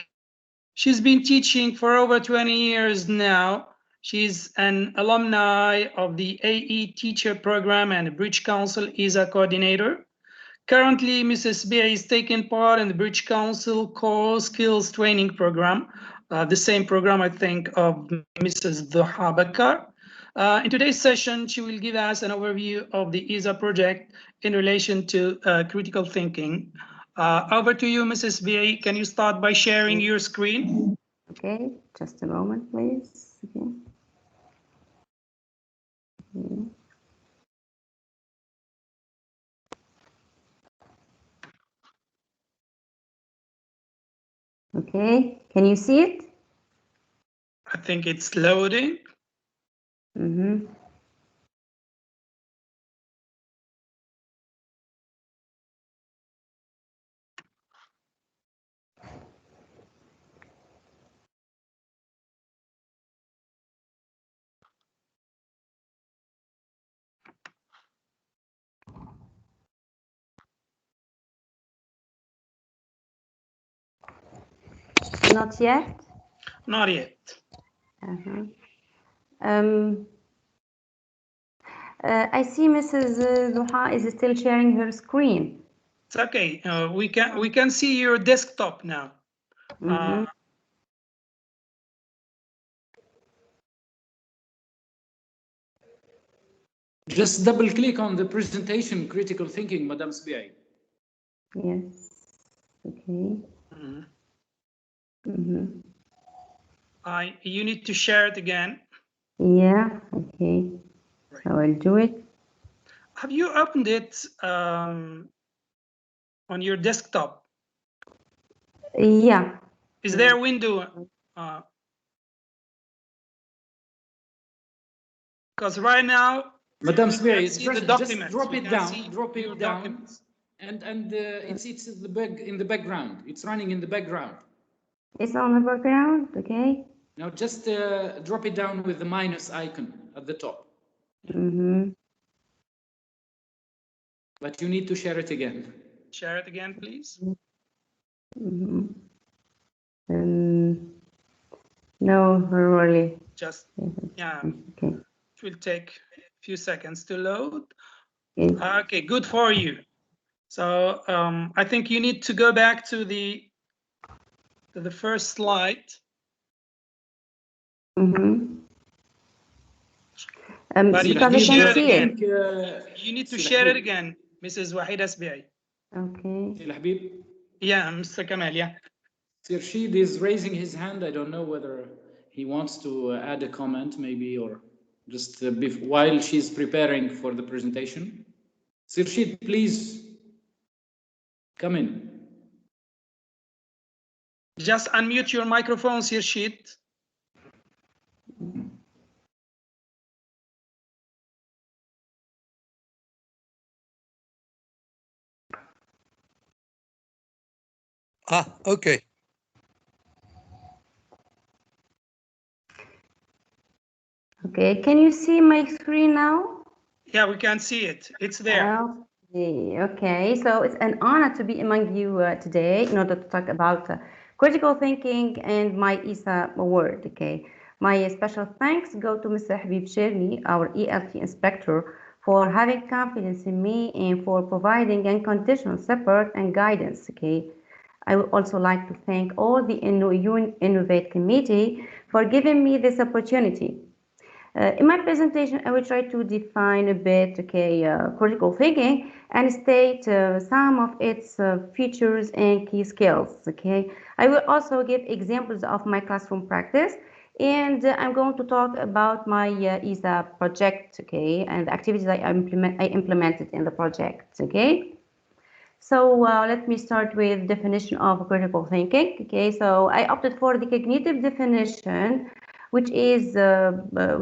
She's been teaching for over 20 years now. She's an alumni of the AE Teacher Program and British Council ISA coordinator. Currently, Mrs. Bia is taking part in the British Council Core Skills Training Program, the same program, I think, of Mrs. Duha Bakar. In today's session, she will give us an overview of the ISA project in relation to critical thinking. Over to you, Mrs. Bia. Can you start by sharing your screen? Okay, just a moment, please. Okay. Okay, can you see it? I think it's loading. Mm-hmm. Not yet? Not yet. Uh-huh. I see Mrs. Duha is still sharing her screen. It's okay. We can see your desktop now. Mm-hmm. Just double click on the presentation, critical thinking, Madame Sbiai. Yes. Okay. Mm-hmm. You need to share it again. Yeah. Okay. Right. So I'll do it. Have you opened it on your desktop? Yeah. Is there a window? Because right now, Madame we Sbiai, can see the just documents. drop We it can down, see drop your it down, documents. and it's in the background. It's running in the background. It's on the background. Okay. Now just drop it down with the minus icon at the top. Mm-hmm. But you need to share it again. Share it again, please. Mm-hmm. No, really. Just, yeah, Okay. it will take a few seconds to load. Okay. Okay, good for you. So I think you need to go back to the first slide. Mm-hmm. But you because need to I share can it see again. it. You need to share it again, Mrs. Wahida Sbiai. Okay. Yeah, Mr. Kamal, yeah. Sir Rashid is raising his hand. I don't know whether he wants to add a comment maybe, or just while she's preparing for the presentation. Sir Rashid, please come in. Just unmute your microphone, Sir Rashid. Okay. Okay, can you see my screen now? Yeah, we can see it. It's there. Okay, so it's an honor to be among you today in order to talk about critical thinking and my ISA award. Okay, my special thanks go to Mr. Habib Sherni, our ELT inspector, for having confidence in me and for providing unconditional support and guidance. Okay, I would also like to thank all the U-innovate committee for giving me this opportunity. In my presentation, I will try to define a bit, okay, critical thinking and state some of its features and key skills, okay. I will also give examples of my classroom practice, and I'm going to talk about my ISA project, okay, and the activities I implemented in the project, okay. So let me start with definition of critical thinking. Okay, so I opted for the cognitive definition, which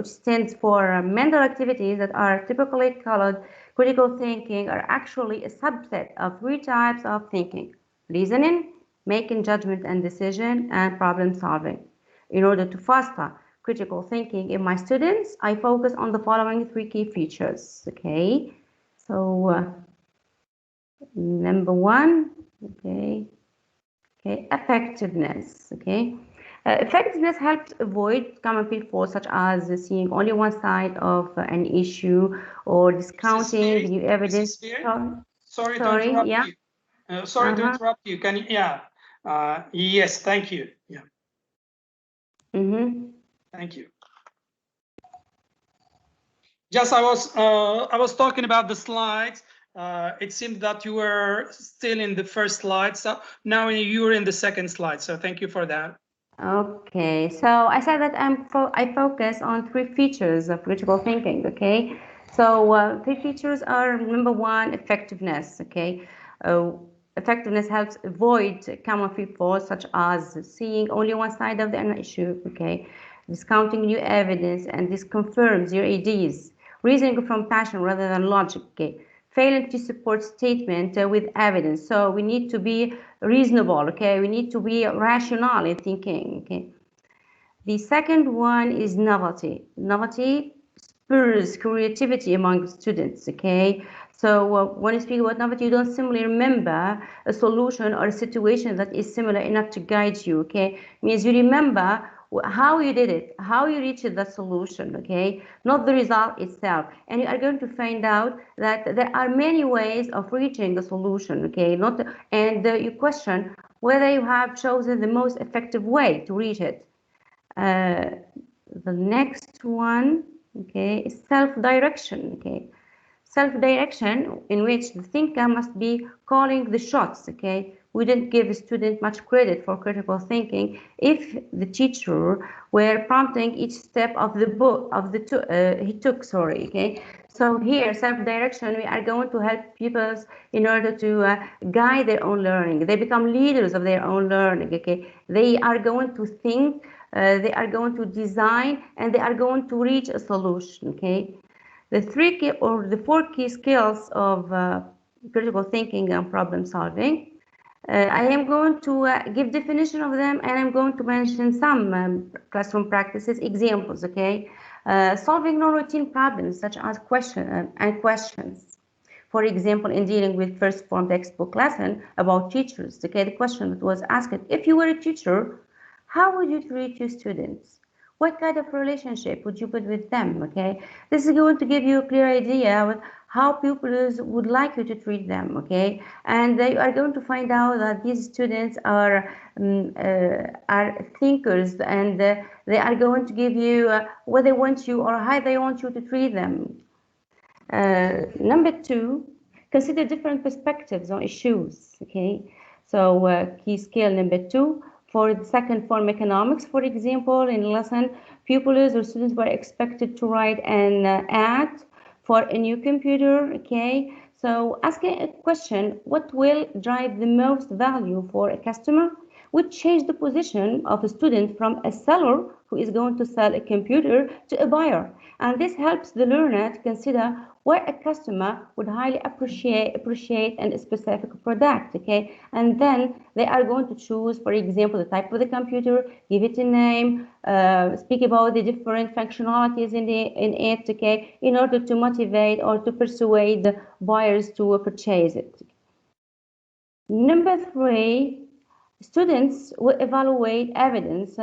stands for mental activities that are typically called critical thinking, are actually a subset of three types of thinking: reasoning, making judgment and decision, and problem solving. In order to foster critical thinking in my students, I focus on the following three key features. Okay, so number one, okay, effectiveness, okay. Effectiveness helps avoid common pitfalls such as seeing only one side of an issue or discounting new evidence. Sorry to Sorry, interrupt yeah. you. Sorry to interrupt you. Can you? Yeah. Yes. Thank you. Yeah. Thank you. Just I was talking about the slides. It seemed that you were still in the first slide, so now you're in the second slide. So thank you for that. Okay, so I said that I focus on three features of critical thinking. Okay, so three features are: number one, effectiveness. Okay, effectiveness helps avoid common pitfalls such as seeing only one side of the issue. Okay, discounting new evidence, and this confirms your ideas. Reasoning from passion rather than logic. Okay, failing to support statement with evidence. So we need to be reasonable. Okay, we need to be rational in thinking. Okay, the second one is novelty. Novelty spurs creativity among students. Okay, so when you speak about novelty, you don't simply remember a solution or a situation that is similar enough to guide you. Okay, it means you remember how you did it, how you reached that solution, okay, not the result itself. And you are going to find out that there are many ways of reaching the solution, okay, and you question whether you have chosen the most effective way to reach it. The next one, okay, is self-direction, okay. Self-direction, in which the thinker must be calling the shots, okay. We didn't give the student much credit for critical thinking if the teacher were prompting each step of the book he took, sorry, okay. So here, self-direction, we are going to help pupils in order to guide their own learning. They become leaders of their own learning, okay. They are going to think, they are going to design, and they are going to reach a solution, okay. The four key skills of critical thinking and problem solving. I am going to give definition of them, and I'm going to mention some classroom practices, examples, okay? Solving non-routine problems such as questions. For example, in dealing with first form textbook lesson about teachers, okay, the question that was asked: if you were a teacher, how would you treat your students? What kind of relationship would you put with them? Okay, this is going to give you a clear idea of how pupils would like you to treat them. Okay, and you are going to find out that these students are thinkers, and they are going to give you what they want you or how they want you to treat them. Number two, consider different perspectives on issues. Okay, so key skill number two. For the second form economics, for example, in lesson, pupils or students were expected to write an ad for a new computer. Okay, so asking a question: what will drive the most value for a customer? would change the position of a student from a seller who is going to sell a computer to a buyer. And this helps the learner to consider where a customer would highly appreciate a specific product, okay? And then they are going to choose, for example, the type of the computer, give it a name, speak about the different functionalities in it, okay, in order to motivate or to persuade the buyers to purchase it. Number 3, students will evaluate evidence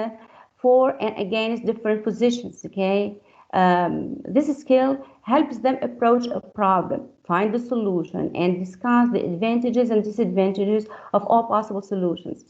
for and against different positions, okay? This skill helps them approach a problem, find the solution, and discuss the advantages and disadvantages of all possible solutions.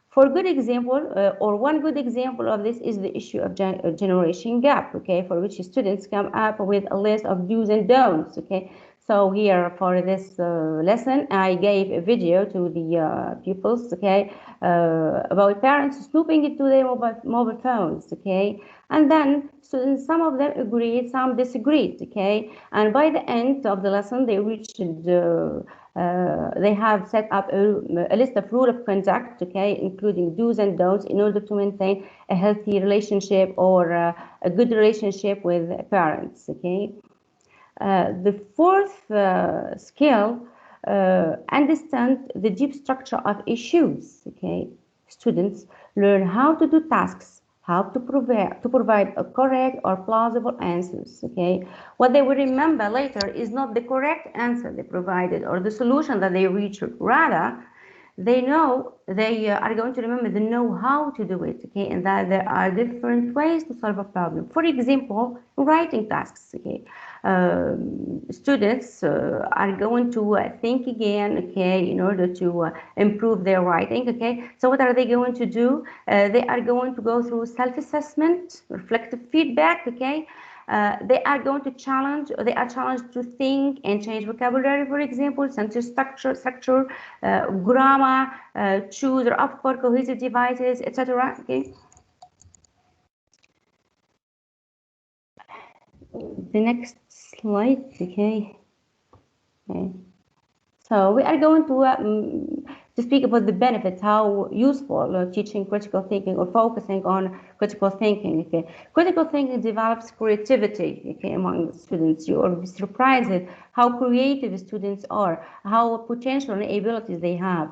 For good example, or one good example of this is the issue of generation gap, okay, for which students come up with a list of do's and don'ts, okay. So here for this lesson, I gave a video to the pupils, okay, about parents snooping into their mobile phones, okay, and then students, some of them agreed, some disagreed, okay, and by the end of the lesson, they reached they have set up a list of rules of conduct, okay, including do's and don'ts in order to maintain a healthy relationship or a good relationship with parents, okay. The 4th skill, understand the deep structure of issues, okay. Students learn how to do tasks, how to provide a correct or plausible answers, okay. What they will remember later is not the correct answer they provided or the solution that they reached, rather they know they are going to remember the know how to do it, okay, and that there are different ways to solve a problem. For example, writing tasks, okay. Students are going to think again, okay, in order to improve their writing, okay. So what are they going to do? They are going to go through self-assessment, reflective feedback, okay. They are going to they are challenged to think and change vocabulary, for example, sentence structure, grammar, choose or opt for cohesive devices, etc. Okay. The next slide, okay. So we are going to speak about the benefits, how useful teaching critical thinking or focusing on critical thinking. Okay, critical thinking develops creativity, okay, among students. You will be surprised at how creative students are, how potential and abilities they have.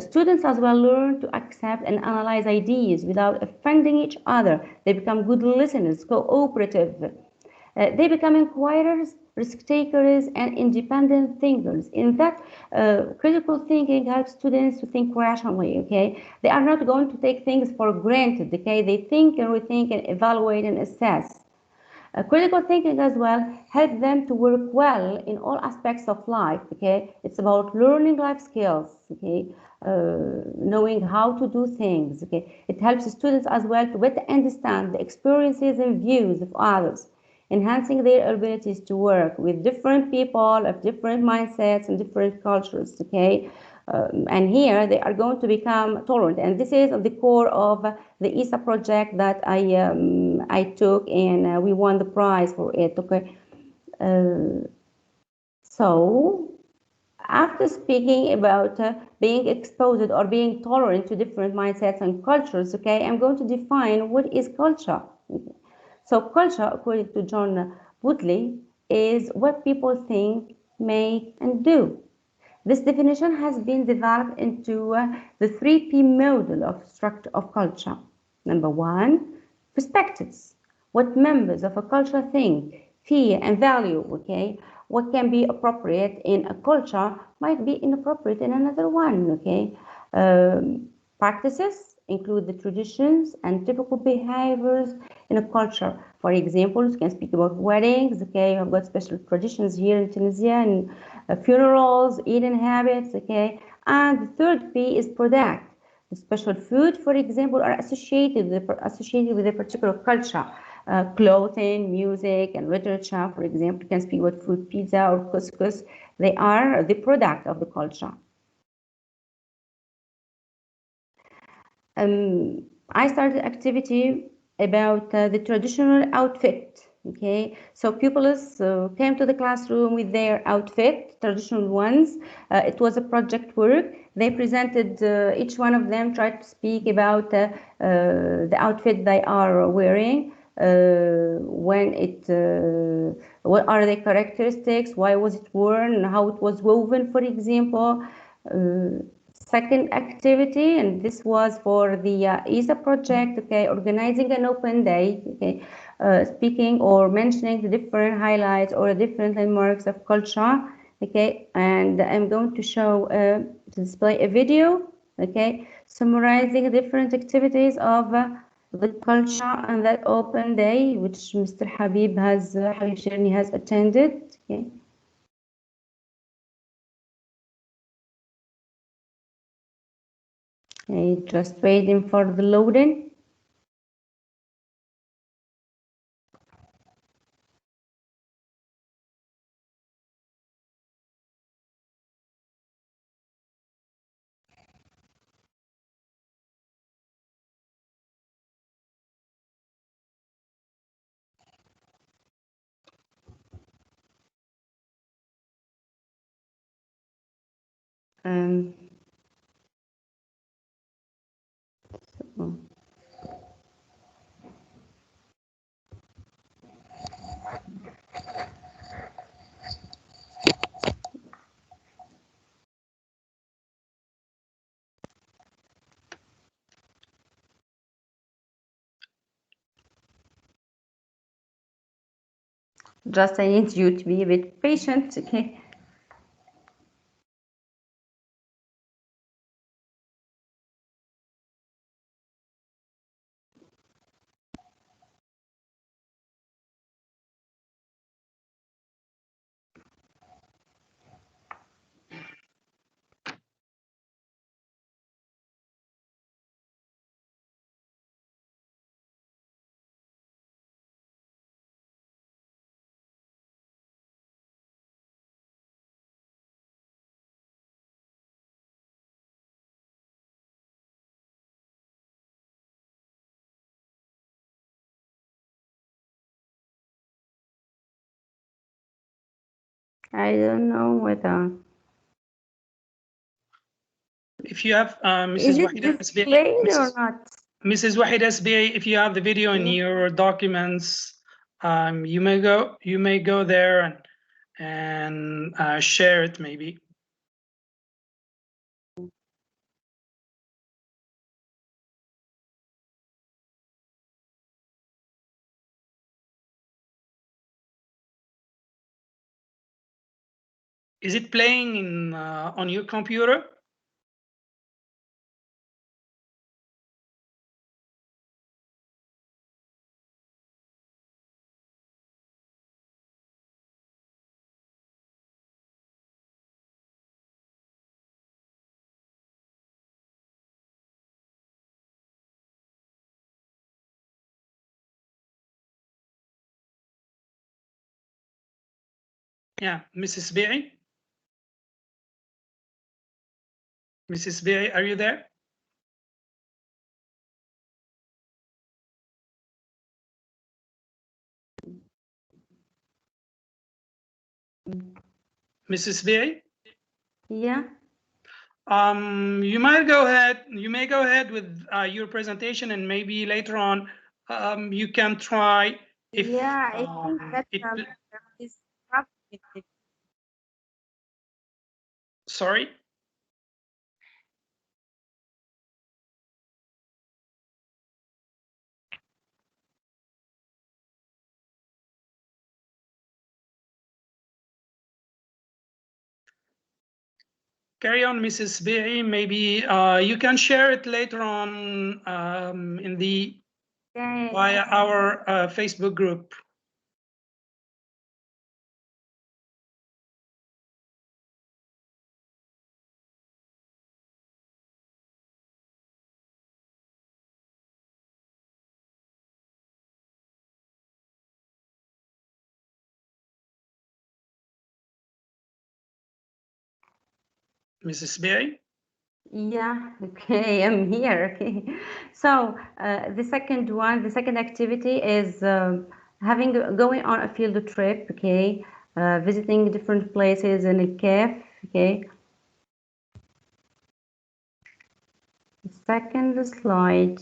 Students as well learn to accept and analyze ideas without offending each other. They become good listeners, cooperative. They become inquirers, risk takers, and independent thinkers. In fact, critical thinking helps students to think rationally, okay? They are not going to take things for granted, okay? They think and rethink and evaluate and assess. Critical thinking as well helps them to work well in all aspects of life, okay? It's about learning life skills, okay? Knowing how to do things, okay? It helps students as well to better understand the experiences and views of others, enhancing their abilities to work with different people of different mindsets and different cultures, okay? And here they are going to become tolerant, and this is at the core of the ESA project that I took, and we won the prize for it, okay? So after speaking about being exposed or being tolerant to different mindsets and cultures, okay, I'm going to define what is culture. Okay. So culture, according to John Woodley, is what people think, make, and do. This definition has been developed into the 3P model of structure of culture. Number 1, perspectives. What members of a culture think, feel, and value, okay? What can be appropriate in a culture might be inappropriate in another one, okay? Practices include the traditions and typical behaviors in a culture. For example, you can speak about weddings, okay? I've got special traditions here in Tunisia, and funerals, eating habits, okay? And the 3rd P is product. The special food, for example, are associated with a particular culture. Clothing, music, and literature, for example, you can speak about food, pizza or couscous. They are the product of the culture. I started activity about the traditional outfit Okay, so pupils came to the classroom with their outfit, traditional ones. It was a project work. They presented, each one of them tried to speak about the outfit they are wearing, what are the characteristics, why was it worn, how it was woven, for example. Second activity, and this was for the ESA project, okay, organizing an open day, okay, speaking or mentioning the different highlights or the different landmarks of culture, okay, and I'm going to show, to display a video, okay, summarizing the different activities of the culture on that open day, which Mr. Habib Sherni has attended, okay. Okay, just waiting for the loading. Um, so, just I need you to be a bit patient, okay. I don't know whether If you have is Mrs. it Wahida SBA, displayed or not. Mrs. Wahida SBA, if you have the video in your documents, you may go there and share it maybe. Is it playing in on your computer? Yeah, Mrs. Bei? Mrs. Bei, are you there? Mrs. Bei? Yeah. You might go ahead. You may go ahead with your presentation, and maybe later on, you can try if Yeah, I think that it. there is problem with the Sorry. Carry on, Mrs. Bei. Maybe you can share it later on in the via our Facebook group. Mrs. Bei? Yeah, okay, I'm here. Okay, so the second activity is going on a field trip, okay, visiting different places in a cave, okay. The second slide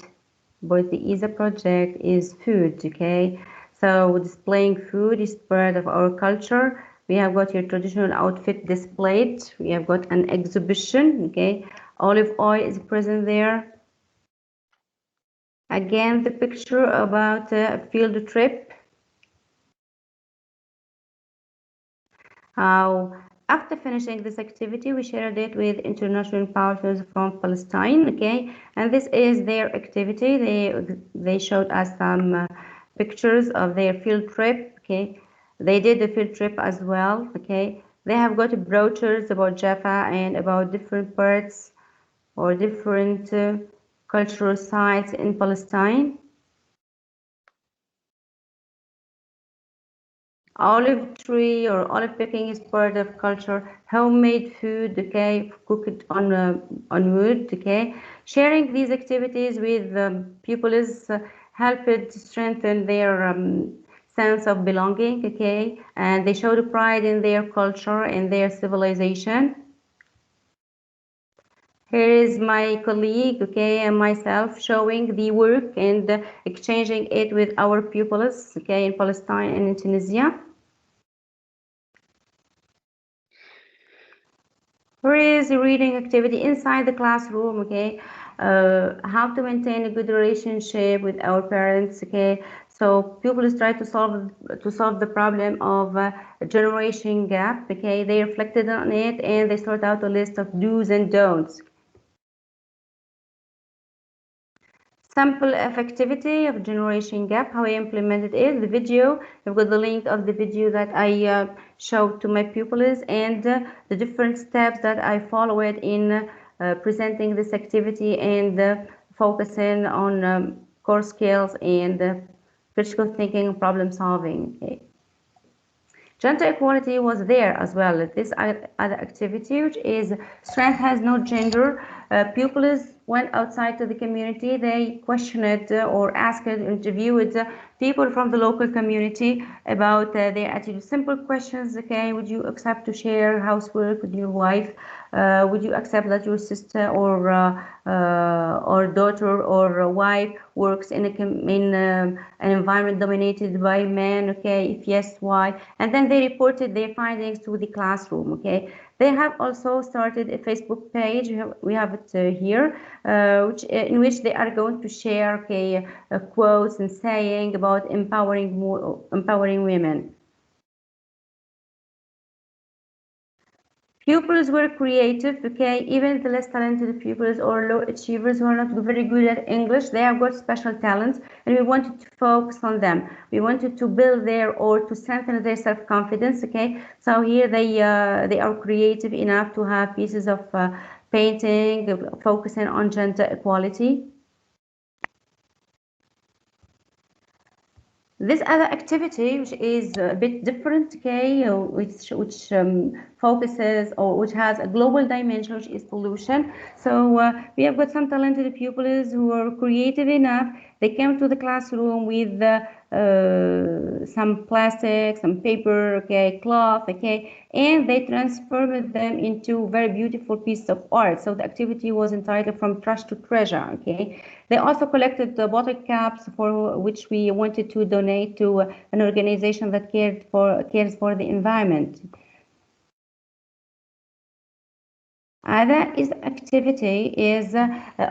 about the ESA project is food, okay. So displaying food is part of our culture. We have got your traditional outfit displayed. We have got an exhibition, okay. Olive oil is present there. Again, the picture about a field trip. After finishing this activity, we shared it with international partners from Palestine, okay? And this is their activity. They showed us some pictures of their field trip, okay? They did the field trip as well, okay? They have got brochures about Jaffa and about different parts or different cultural sites in Palestine. Olive tree or olive picking is part of culture. Homemade food, okay, cooked on wood, okay. Sharing these activities with pupils helped strengthen their sense of belonging, okay, and they showed pride in their culture and their civilization. Here is my colleague, okay, and myself showing the work and exchanging it with our pupils, okay, in Palestine and in Tunisia. Here is a reading activity inside the classroom, okay, how to maintain a good relationship with our parents, okay. So pupils try to solve the problem of generation gap, okay. They reflected on it and they sort out a list of do's and don'ts. Sample of activity of generation gap, how I implemented it, the video. I've got the link of the video that I showed to my pupils and the different steps that I followed in presenting this activity and focusing on core skills and critical thinking and problem solving. Okay. Gender equality was there as well. This other activity, which is strength has no gender. Pupils went outside to the community. They questioned or asked, interviewed people from the local community about their attitude. Simple questions, okay, would you accept to share housework with your wife? Would you accept that your sister or daughter or wife works in an environment dominated by men? Okay, if yes, why? And then they reported their findings to the classroom. Okay, they have also started a Facebook page. We have it here, in which they are going to share quotes and saying about empowering women. Pupils were creative, okay, even the less talented pupils or low achievers who are not very good at English, they have got special talents and we wanted to focus on them. We wanted to build to strengthen their self-confidence, okay. So here they are creative enough to have pieces of painting, focusing on gender equality. This other activity, which is a bit different, okay, which focuses or which has a global dimension, which is pollution. So we have got some talented pupils who are creative enough. They came to the classroom with some plastic, some paper, okay, cloth, okay, and they transformed them into very beautiful pieces of art. So the activity was entitled From Trash to Treasure, okay. They also collected the bottle caps for which we wanted to donate to an organization that cares for the environment. Other activity is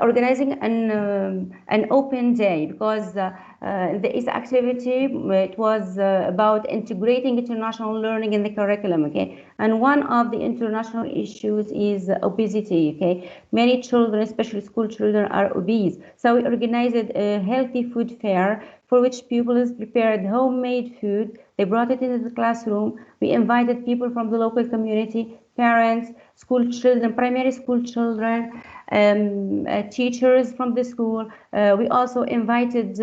organizing an open day, because this activity, it was about integrating international learning in the curriculum, okay. And one of the international issues is obesity, okay. Many children, especially school children, are obese. So we organized a healthy food fair for which pupils prepared homemade food. They brought it into the classroom. We invited people from the local community, parents, school children, primary school children, teachers from the school. We also invited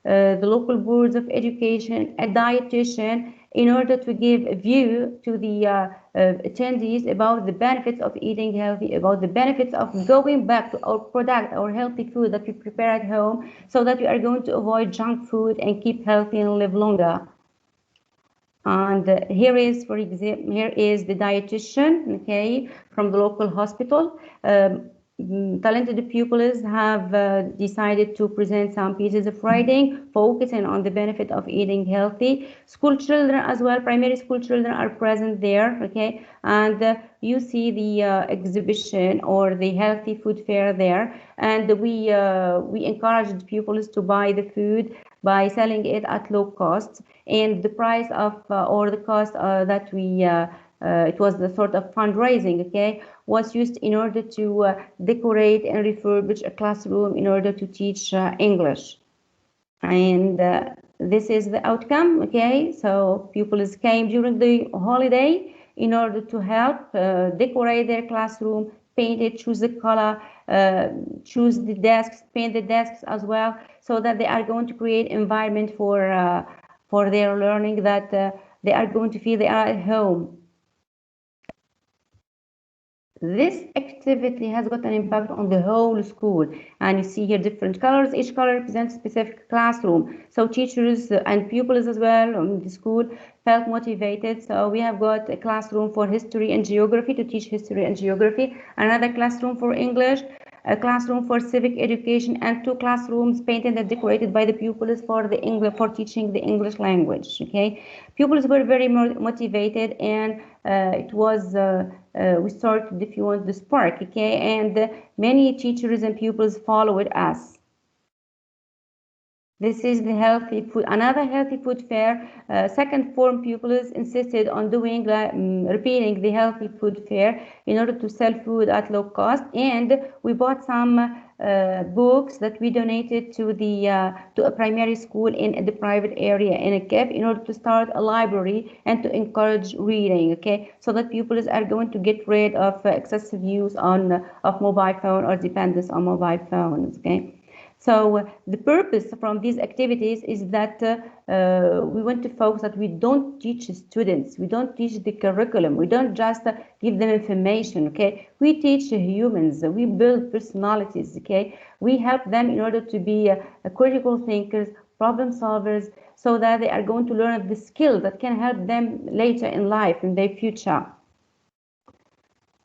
the local boards of education, a dietitian, in order to give a view to the attendees about the benefits of eating healthy, about the benefits of going back to our product, our healthy food that we prepare at home, so that we are going to avoid junk food and keep healthy and live longer. And here is, for example, here is the dietitian, okay, from the local hospital. Talented pupils have decided to present some pieces of writing focusing on the benefit of eating healthy. School children as well, primary school children are present there, okay, and you see the exhibition or the healthy food fair there, and we encouraged pupils to buy the food by selling it at low cost, and the price of or the cost that we it was the sort of fundraising, okay, was used in order to decorate and refurbish a classroom in order to teach English. And this is the outcome, okay? So pupils came during the holiday in order to help decorate their classroom, paint it, choose the color, choose the desks, paint the desks as well, so that they are going to create environment for their learning, that they are going to feel they are at home. This activity has got an impact on the whole school, and you see here different colors. Each color represents a specific classroom. So teachers and pupils as well in the school felt motivated. So we have got a classroom for history and geography to teach history and geography, another classroom for English, a classroom for civic education, and 2 classrooms painted and decorated by the pupils for the English, for teaching the English language. Okay, pupils were very motivated, and it was we started, if you want, the spark. Okay, and many teachers and pupils followed us. This is the healthy food, another healthy food fair. Second form pupils insisted on doing repeating the healthy food fair in order to sell food at low cost, and we bought some books that we donated to the to a primary school in the private area in a cave in order to start a library and to encourage reading. Okay, so that pupils are going to get rid of excessive use of mobile phone or dependence on mobile phones. Okay. So the purpose from these activities is that we want to focus that we don't teach students, we don't teach the curriculum, we don't just give them information, okay? We teach humans, we build personalities, okay? We help them in order to be critical thinkers, problem solvers, so that they are going to learn the skills that can help them later in life, in their future.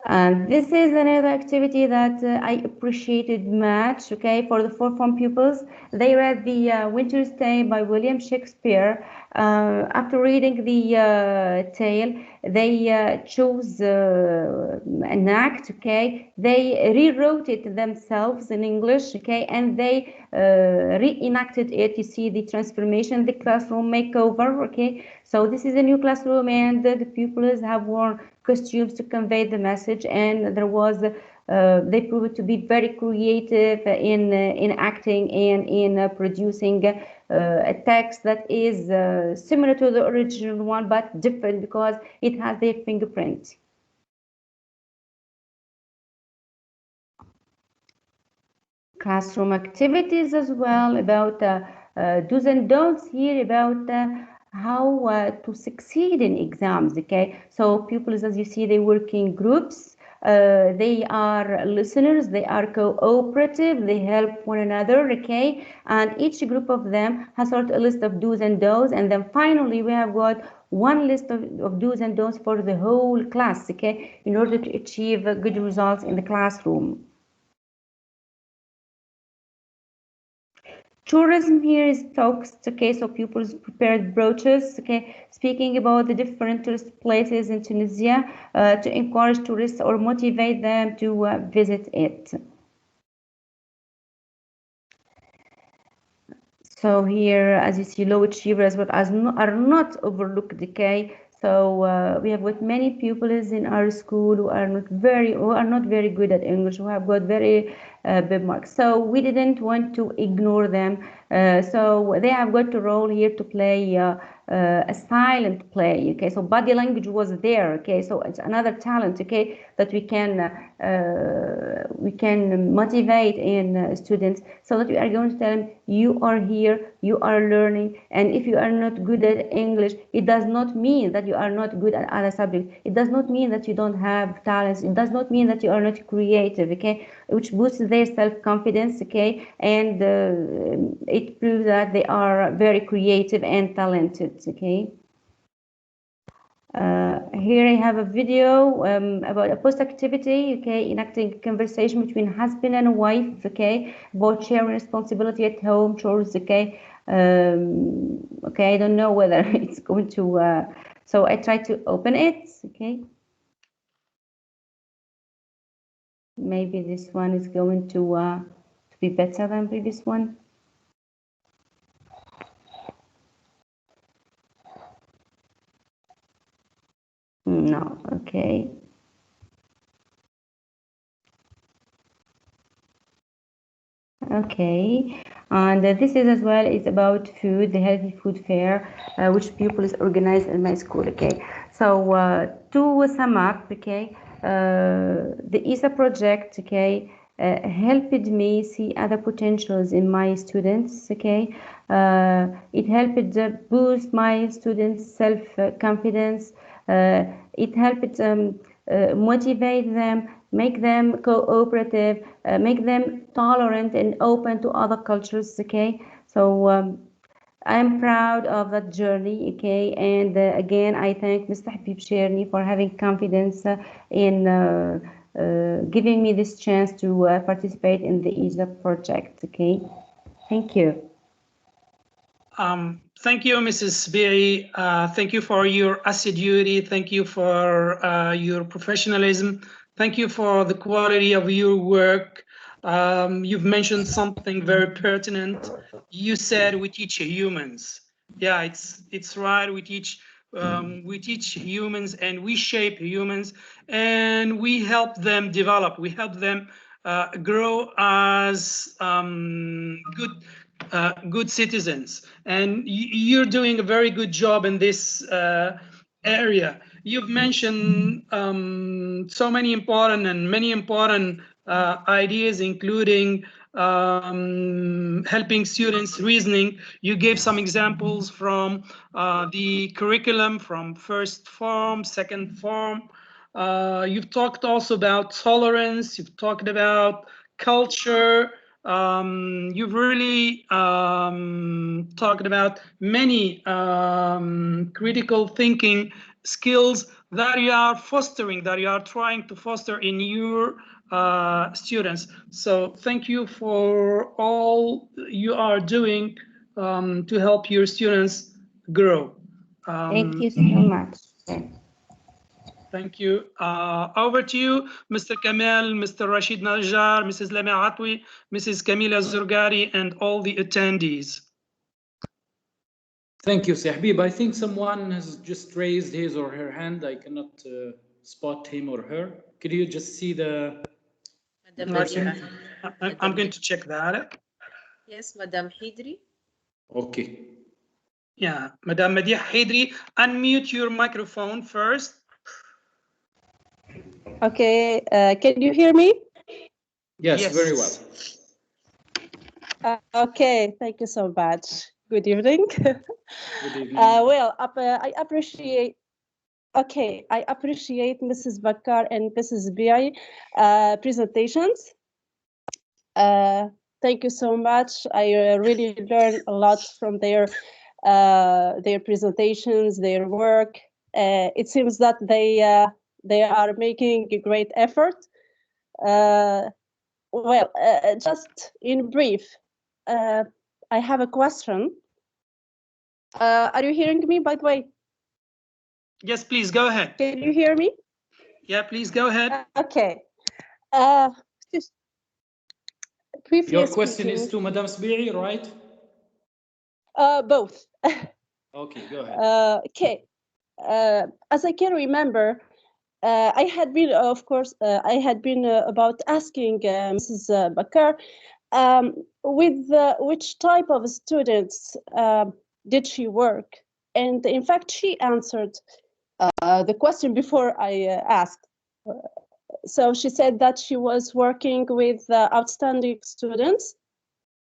And this is another activity that I appreciated much, okay, for the 4th form pupils. They read the Winter's Tale by William Shakespeare. After reading the tale, they chose an act, okay. They rewrote it themselves in English, okay, and they reenacted it. You see the transformation, the classroom makeover, okay. So this is a new classroom, and the pupils have worn costumes to convey the message, and there was they proved to be very creative in acting and in producing a text that is similar to the original one but different because it has their fingerprint. Classroom activities as well, about do's and don'ts here, about how to succeed in exams. Okay, so pupils, as you see, they work in groups, they are listeners, they are cooperative, they help one another, okay, and each group of them has sort of a list of do's and don'ts, and then finally we have got one list of do's and don'ts for the whole class, okay, in order to achieve good results in the classroom. Tourism here is focused, okay, so pupils prepared brochures, okay, speaking about the different tourist places in Tunisia to encourage tourists or motivate them to visit it. So here, as you see, low achievers but are not overlooked, okay. So we have got many pupils in our school who are not very good at English, who have got very bookmarks. So we didn't want to ignore them. So they have got a role here to play a silent play. Okay, so body language was there. Okay, so it's another talent. Okay, that we can motivate in students, so that we are going to tell them, you are here, you are learning, and if you are not good at English, it does not mean that you are not good at other subjects. It does not mean that you don't have talents. It does not mean that you are not creative. Okay, which boosts their self-confidence. Okay, and it proves that they are very creative and talented. Okay. Here I have a video about a post activity, okay, enacting a conversation between husband and wife, okay, about sharing responsibility at home, chores, okay. Okay, I don't know whether it's going to, so I try to open it, okay. Maybe this one is going to be better than previous one. No, okay. Okay, and this is as well is about food, the healthy food fair, which pupils organize in my school. Okay, so to sum up, okay, the ESA project, okay, helped me see other potentials in my students. Okay, it helped boost my students' self-confidence. It helped motivate them, make them cooperative, make them tolerant and open to other cultures. Okay, so I'm proud of that journey. Okay, and again, I thank Mr. Habib Sherni for having confidence in giving me this chance to participate in the ESA project. Okay, thank you. Thank you, Mrs. Berry. Thank you for your assiduity. Thank you for your professionalism. Thank you for the quality of your work. You've mentioned something very pertinent. You said we teach humans. Yeah, it's right. We teach humans and we shape humans and we help them develop. We help them grow as good citizens, and you're doing a very good job in this area. You've mentioned so many important ideas, including helping students reasoning. You gave some examples from the curriculum, from first form, second form. You've talked also about tolerance. You've talked about culture. You've really talked about many critical thinking skills that you are fostering, that you are trying to foster in your students. So thank you for all you are doing to help your students grow. Thank you so much. Thank you. Over to you, Mr. Kamal, Mr. Rashid Najjar, Mrs. Lamia Atwi, Mrs. Kamila Zurgari, and all the attendees. Thank you, Sahbib. I think someone has just raised his or her hand. I cannot spot him or her. Could you just see the person? I'm going to check that. Yes, Madam Hidri. Okay. Yeah, Madam Madih Hidri, unmute your microphone first. Okay, can you hear me? Yes, very well. Okay, thank you so much. Good evening. Good evening. Well, I appreciate. Okay, I appreciate Mrs. Bakar and Mrs. Bi presentations. Thank you so much. I really learned a lot from their presentations, their work. It seems that they are making a great effort. Well, just in brief, I have a question. Are you hearing me, by the way? Yes, please go ahead. Can you hear me? Yeah, please go ahead. Okay. Your question is to Madame Sbi'i, right? Both. Okay, go ahead. Okay. As I can remember, I had been, of course, I had been about asking Mrs. Bakar, with which type of students did she work? And in fact, she answered the question before I asked. So she said that she was working with outstanding students.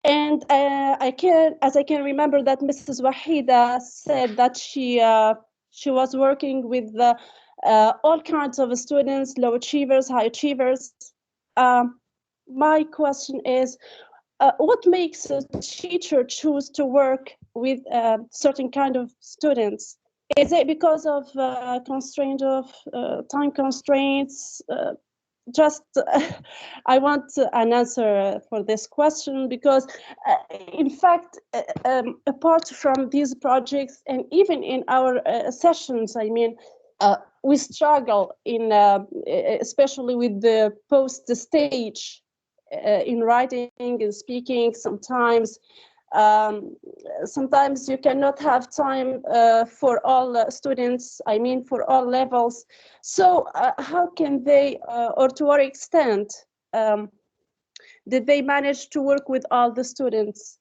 And as I can remember that Mrs. Wahida said that she was working with all kinds of students, low achievers, high achievers. My question is, what makes a teacher choose to work with certain kind of students? Is it because of constraint of time constraints? Just I want an answer for this question, because in fact, apart from these projects and even in our sessions, I mean, we struggle in especially with the post stage in writing and speaking. Sometimes you cannot have time for all students, I mean for all levels. So how can they, or to what extent, did they manage to work with all the students?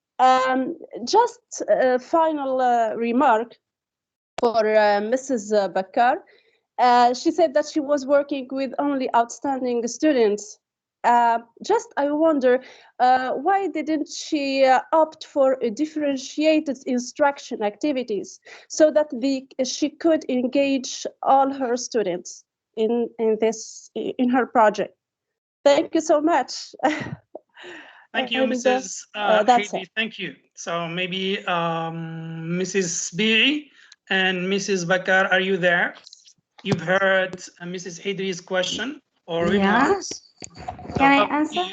Just a final remark for Mrs. Bakar. She said that she was working with only outstanding students. Just I wonder, why didn't she opt for differentiated instruction activities so that she could engage all her students in her project? Thank you so much. Thank you, And, Mrs. that's Heidi. it. Thank you. So maybe Mrs. Bi'i and Mrs. Bakar, are you there? You've heard Mrs. Heidri's question or remark. Yes. Can I answer?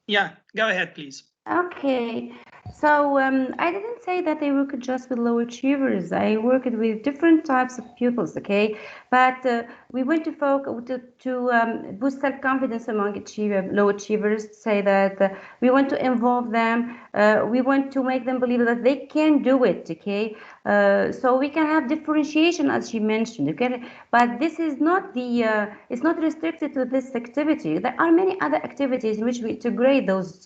Yeah, go ahead, please. Okay, so I didn't say that I worked just with low achievers. I worked with different types of pupils, okay? But we went to focus to boost self-confidence among low achievers, say that we want to involve them, we want to make them believe that they can do it, okay? So we can have differentiation, as you mentioned, okay? But this is not it's not restricted to this activity. There are many other activities in which we integrate those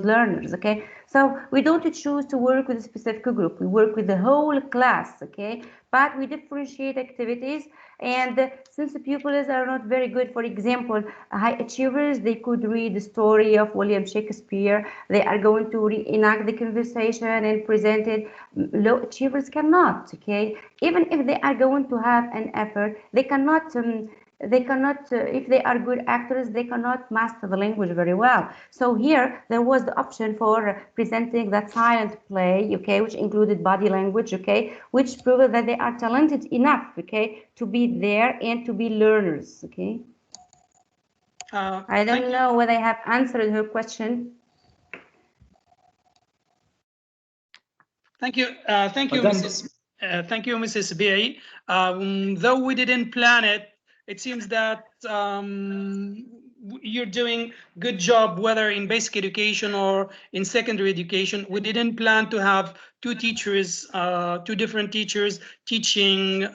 learners, okay? So we don't choose to work with a specific group. We work with the whole class, okay? But we differentiate activities, and since the pupils are not very good, for example, high achievers, they could read the story of William Shakespeare. They are going to reenact the conversation and present it. Low achievers cannot, okay? Even if they are going to have an effort, they cannot if they are good actors, they cannot master the language very well. So here there was the option for presenting that silent play, okay, which included body language, okay, which proved that they are talented enough, okay, to be there and to be learners, okay. I don't know whether I have answered her question. Thank you, Mrs. Thank you, Mrs. Bi'i. Though we didn't plan it, it seems that you're doing good job, whether in basic education or in secondary education. We didn't plan to have two different teachers teaching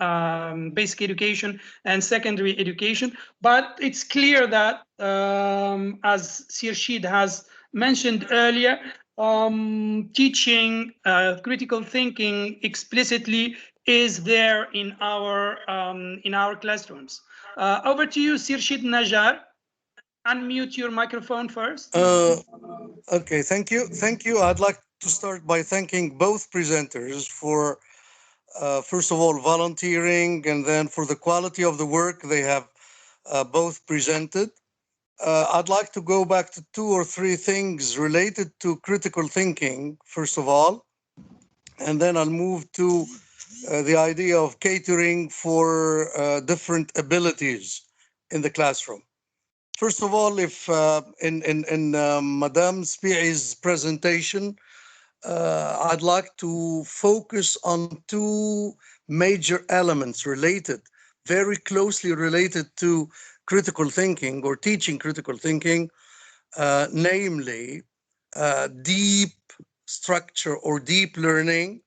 basic education and secondary education. But it's clear that, as Sirshid has mentioned earlier, teaching critical thinking explicitly is there in our classrooms. Over to you, Sirshid Najjar. Unmute your microphone first. Okay, thank you. Thank you. I'd like to start by thanking both presenters for, first of all, volunteering, and then for the quality of the work they have both presented. I'd like to go back to two or three things related to critical thinking, first of all, and then I'll move to the idea of catering for different abilities in the classroom. First of all, if in Madame Spi'i's presentation, I'd like to focus on two major elements related, very closely related to critical thinking or teaching critical thinking, namely deep structure or deep learning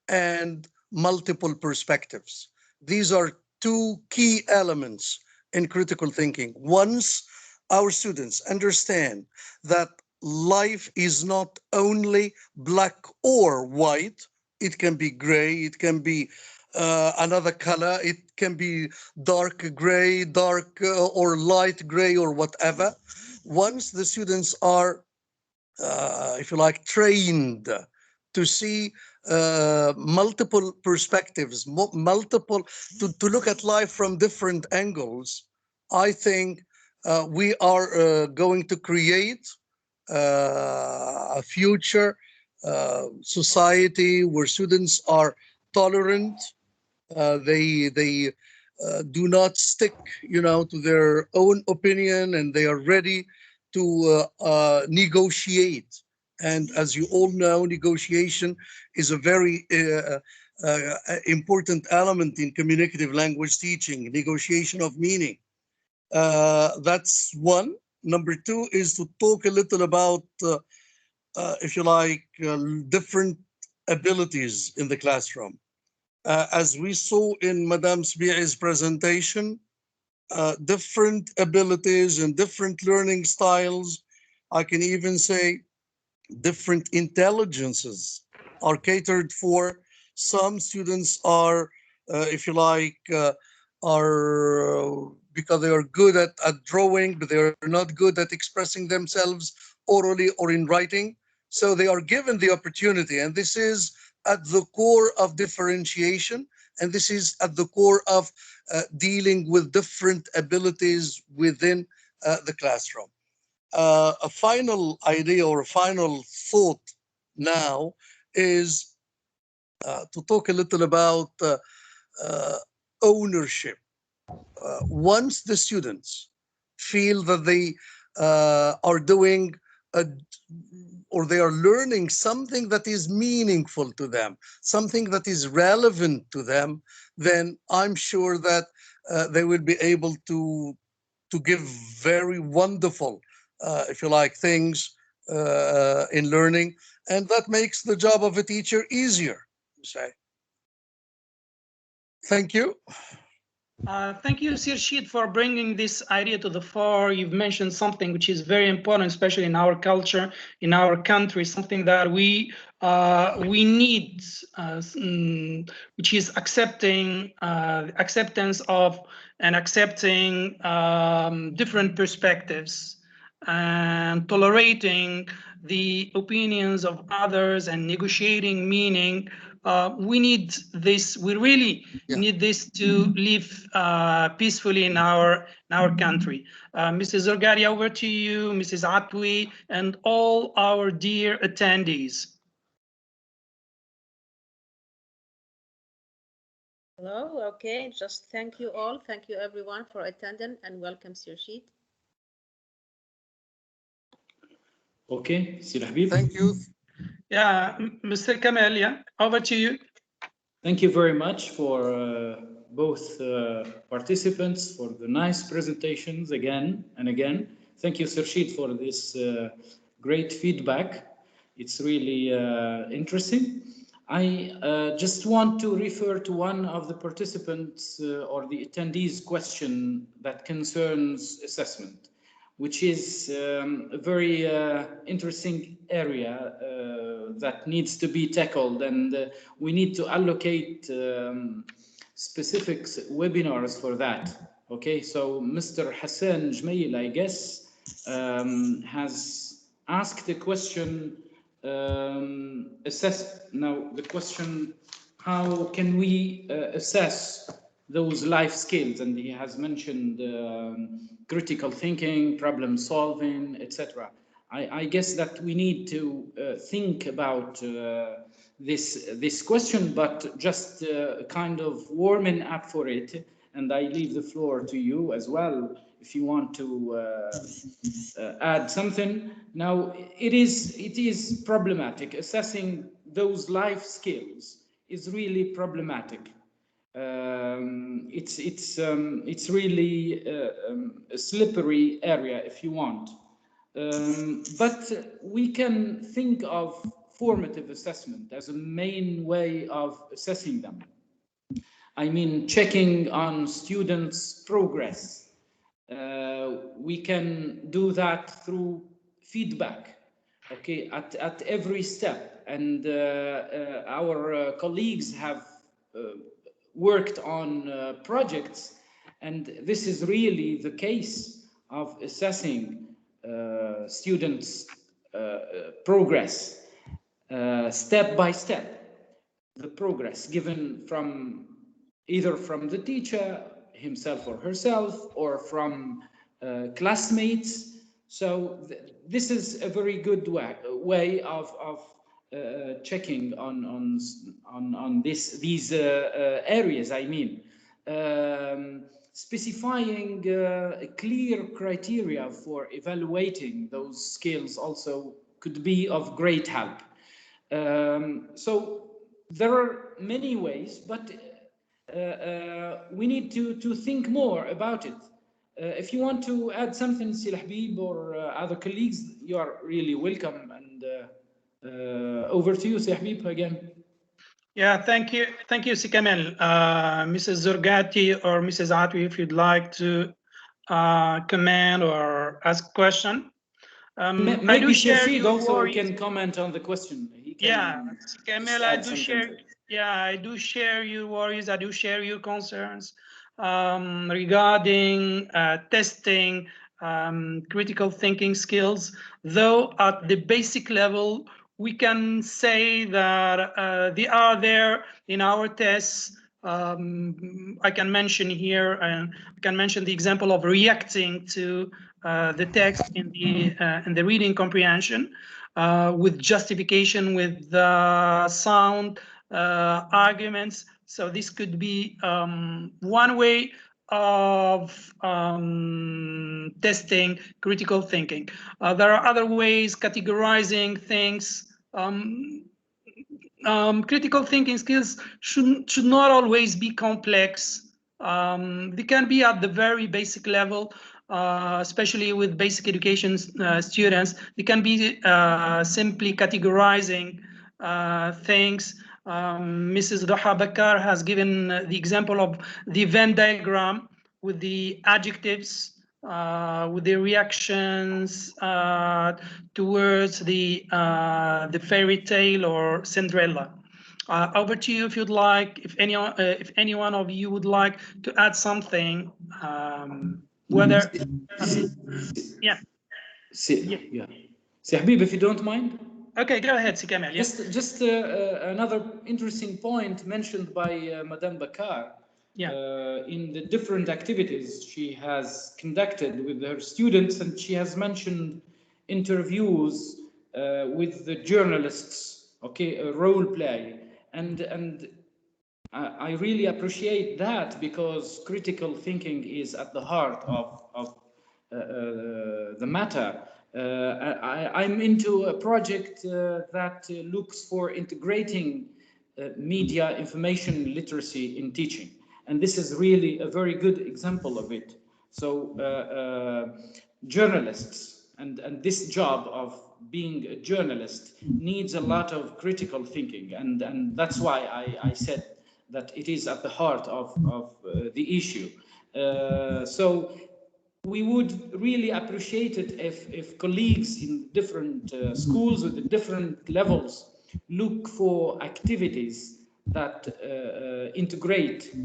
and multiple perspectives. These are two key elements in critical thinking. Once our students understand that life is not only black or white, it can be gray, it can be another color, it can be dark gray, dark or light gray or whatever. Once the students are, if you like, trained to see multiple perspectives, multiple, to look at life from different angles, I think we are going to create a future society where students are tolerant. They do not stick, to their own opinion, and they are ready to negotiate. And as you all know, negotiation is a very important element in communicative language teaching. Negotiation of meaning. That's one. Number two is to talk a little about, if you like, different abilities in the classroom. As we saw in Madame Sbiai's presentation, different abilities and different learning styles, I can even say different intelligences are catered for. Some students are, if you like, are because they are good at drawing, but they are not good at expressing themselves orally or in writing. So they are given the opportunity, and this is at the core of differentiation, and this is at the core of dealing with different abilities within the classroom. A final idea or a final thought now is to talk a little about uh, ownership. Once the students feel that they are doing a, or they are learning something that is meaningful to them, something that is relevant to them, then I'm sure that they will be able to give very wonderful, if you like, things in learning, and that makes the job of a teacher easier. Say, thank you. Thank you, Sir Sheet, for bringing this idea to the fore. You've mentioned something which is very important, especially in our culture, in our country, something that we need, which is acceptance of and accepting different perspectives and tolerating the opinions of others and negotiating meaning. We need this. We really need this to live peacefully in our country. Mrs. Zorgari, over to you, Mrs. Atwi, and all our dear attendees. Hello, okay, just thank you all. Thank you everyone for attending and welcome, Sir Sheet. Okay, Sir Habib. Thank you. Yeah, Mr. Kamel, yeah, over to you. Thank you very much for both participants for the nice presentations again and again. Thank you, Sir Sheet, for this great feedback. It's really interesting. I just want to refer to one of the participants or the attendees' question that concerns assessment, which is a very interesting area that needs to be tackled, and we need to allocate specific webinars for that. Okay, so Mr. Hassan Jmail, I guess, has asked a question, now the question, how can we assess those life skills? And he has mentioned critical thinking, problem solving, etc. I guess that we need to think about this question, but just kind of warming up for it. And I leave the floor to you as well if you want to add something. Now, it is problematic. Assessing those life skills is really problematic. It's really a slippery area, if you want. But we can think of formative assessment as a main way of assessing them. I mean, checking on students' progress we can do that through feedback, okay, at every step. And our colleagues have worked on projects, and this is really the case of assessing students' progress step by step, the progress given from either from the teacher himself or herself, or from classmates. So this is a very good way of checking on these areas. I mean, specifying clear criteria for evaluating those skills also could be of great help. So there are many ways, but we need to think more about it. If you want to add something, Sil Habib or other colleagues, you are really welcome. And over to you, Sil Habib, again. Yeah, thank you, Si Kamel. Mrs. Zurgati or Mrs. Atwi, if you'd like to comment or ask a question. Maybe Shafid also can comment on the question. He can, yeah, Si Kamel, I do share. Yeah, I do share your worries. I do share your concerns regarding testing critical thinking skills. Though at the basic level, we can say that they are there in our tests. I can mention here, and I can mention the example of reacting to the text in the reading comprehension with justification, with sound arguments. So this could be one way of testing critical thinking. There are other ways, categorizing things. Critical thinking skills should not always be complex. They can be at the very basic level, especially with basic education students. They can be simply categorizing things. Mrs. Doha Bakar has given the example of the Venn diagram with the adjectives, with the reactions towards the fairy tale or Cinderella. Over to you if you'd like, if any one of you would like to add something, whether yeah. Habib, if you don't mind. Okay, go ahead, Si Kamel. Just another interesting point mentioned by Madame Bakar. In the different activities she has conducted with her students, and she has mentioned interviews with the journalists, okay, a role play, and I really appreciate that, because critical thinking is at the heart of the matter. I'm into a project that looks for integrating media information literacy in teaching. And this is really a very good example of it. So journalists and this job of being a journalist needs a lot of critical thinking. And that's why I said that it is at the heart of the issue. So we would really appreciate it if colleagues in different schools with the different levels look for activities that integrate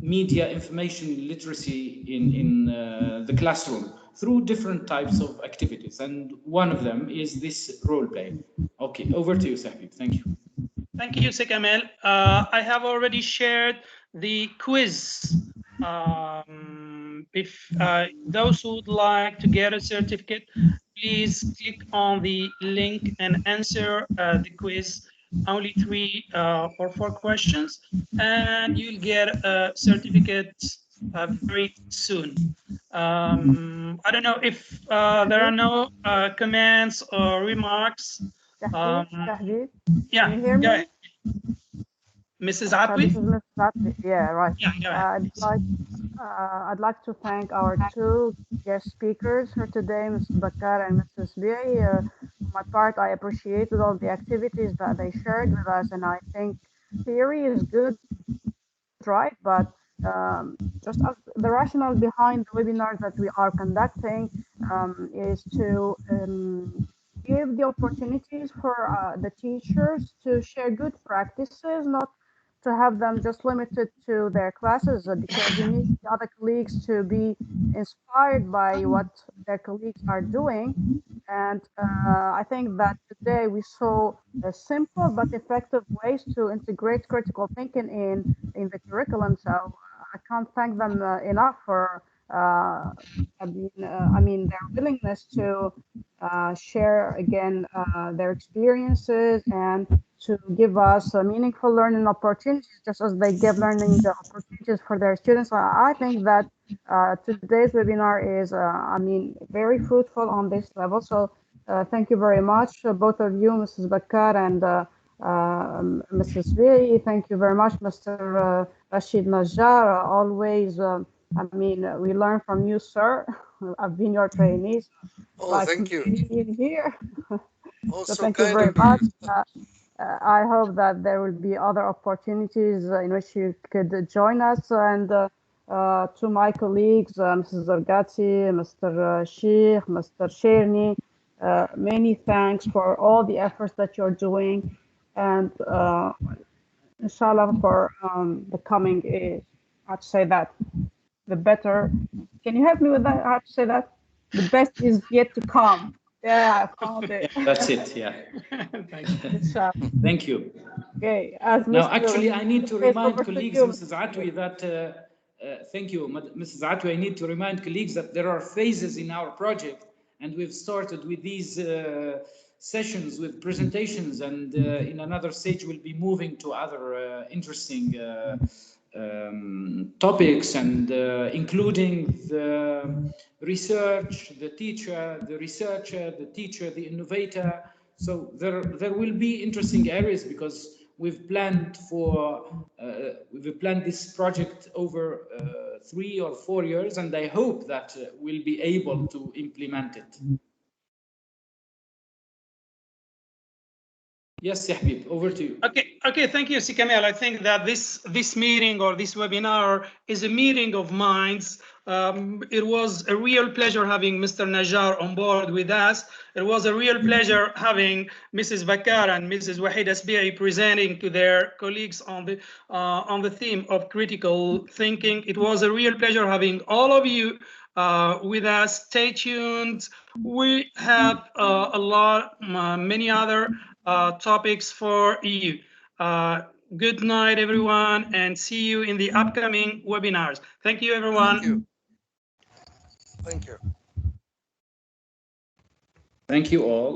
media information literacy in the classroom through different types of activities. And one of them is this role play. Okay, over to you, Sahib. Thank you. Thank you, Si Kamel. I have already shared the quiz. If those who would like to get a certificate, please click on the link and answer the quiz. Only 3 or 4 questions, and you'll get a certificate very soon. I don't know if there are no comments or remarks. Yeah, can you hear me? Mrs. Atwi? This is Mrs. Atwi. Yeah, right. Yeah, I'd like to thank our 2 guest speakers for today, Mrs. Bakar and Mrs. Bi'i. On my part, I appreciated all the activities that they shared with us, and I think theory is good, right? But just as the rationale behind the webinars that we are conducting is to give the opportunities for the teachers to share good practices, not to have them just limited to their classes, because we need the other colleagues to be inspired by what their colleagues are doing. And I think that today we saw simple but effective ways to integrate critical thinking in the curriculum. So I can't thank them enough for their willingness to share again their experiences and to give us meaningful learning opportunities, just as they give learning opportunities for their students. I think that today's webinar is, very fruitful on this level. So thank you very much, both of you, Mrs. Bakkar and Mrs. Vey. Thank you very much, Mr. Rashid Najjar. Always, we learn from you, sir. I've been your trainee. Oh, Like thank you. many in here. Oh, So so thank you kind very of you. much. I hope that there will be other opportunities in which you could join us. And to my colleagues, Mrs. Zargati, Mr. Sheikh, Mr. Sherni, many thanks for all the efforts that you're doing. And inshallah, for the coming is, how to say that, the better. Can you help me with that? How to say that? The best is yet to come. Yeah, I found it. That's it. Yeah. Thank you. Inshallah. Thank you. Okay, as Now, Mr. actually, I need to Yes, remind over to colleagues, you, Mrs. Atwi, that thank you, Mrs. Atwi. I need to remind colleagues that there are phases in our project, and we've started with these sessions with presentations, and in another stage, we'll be moving to other interesting topics, and including the research, the teacher, the researcher, the teacher, the innovator. So there will be interesting areas, because we've planned this project over 3 or 4 years, and I hope that we'll be able to implement it. Yes, Habib, over to you. Okay, thank you, Sikamel. I think that this meeting or this webinar is a meeting of minds. It was a real pleasure having Mr. Najjar on board with us. It was a real pleasure having Mrs. Bakkar and Mrs. Wahid Asbi'i presenting to their colleagues on the theme of critical thinking. It was a real pleasure having all of you with us. Stay tuned. We have many other topics for you. Good night, everyone, and see you in the upcoming webinars. Thank you, everyone. Thank you. Thank you. Thank you all.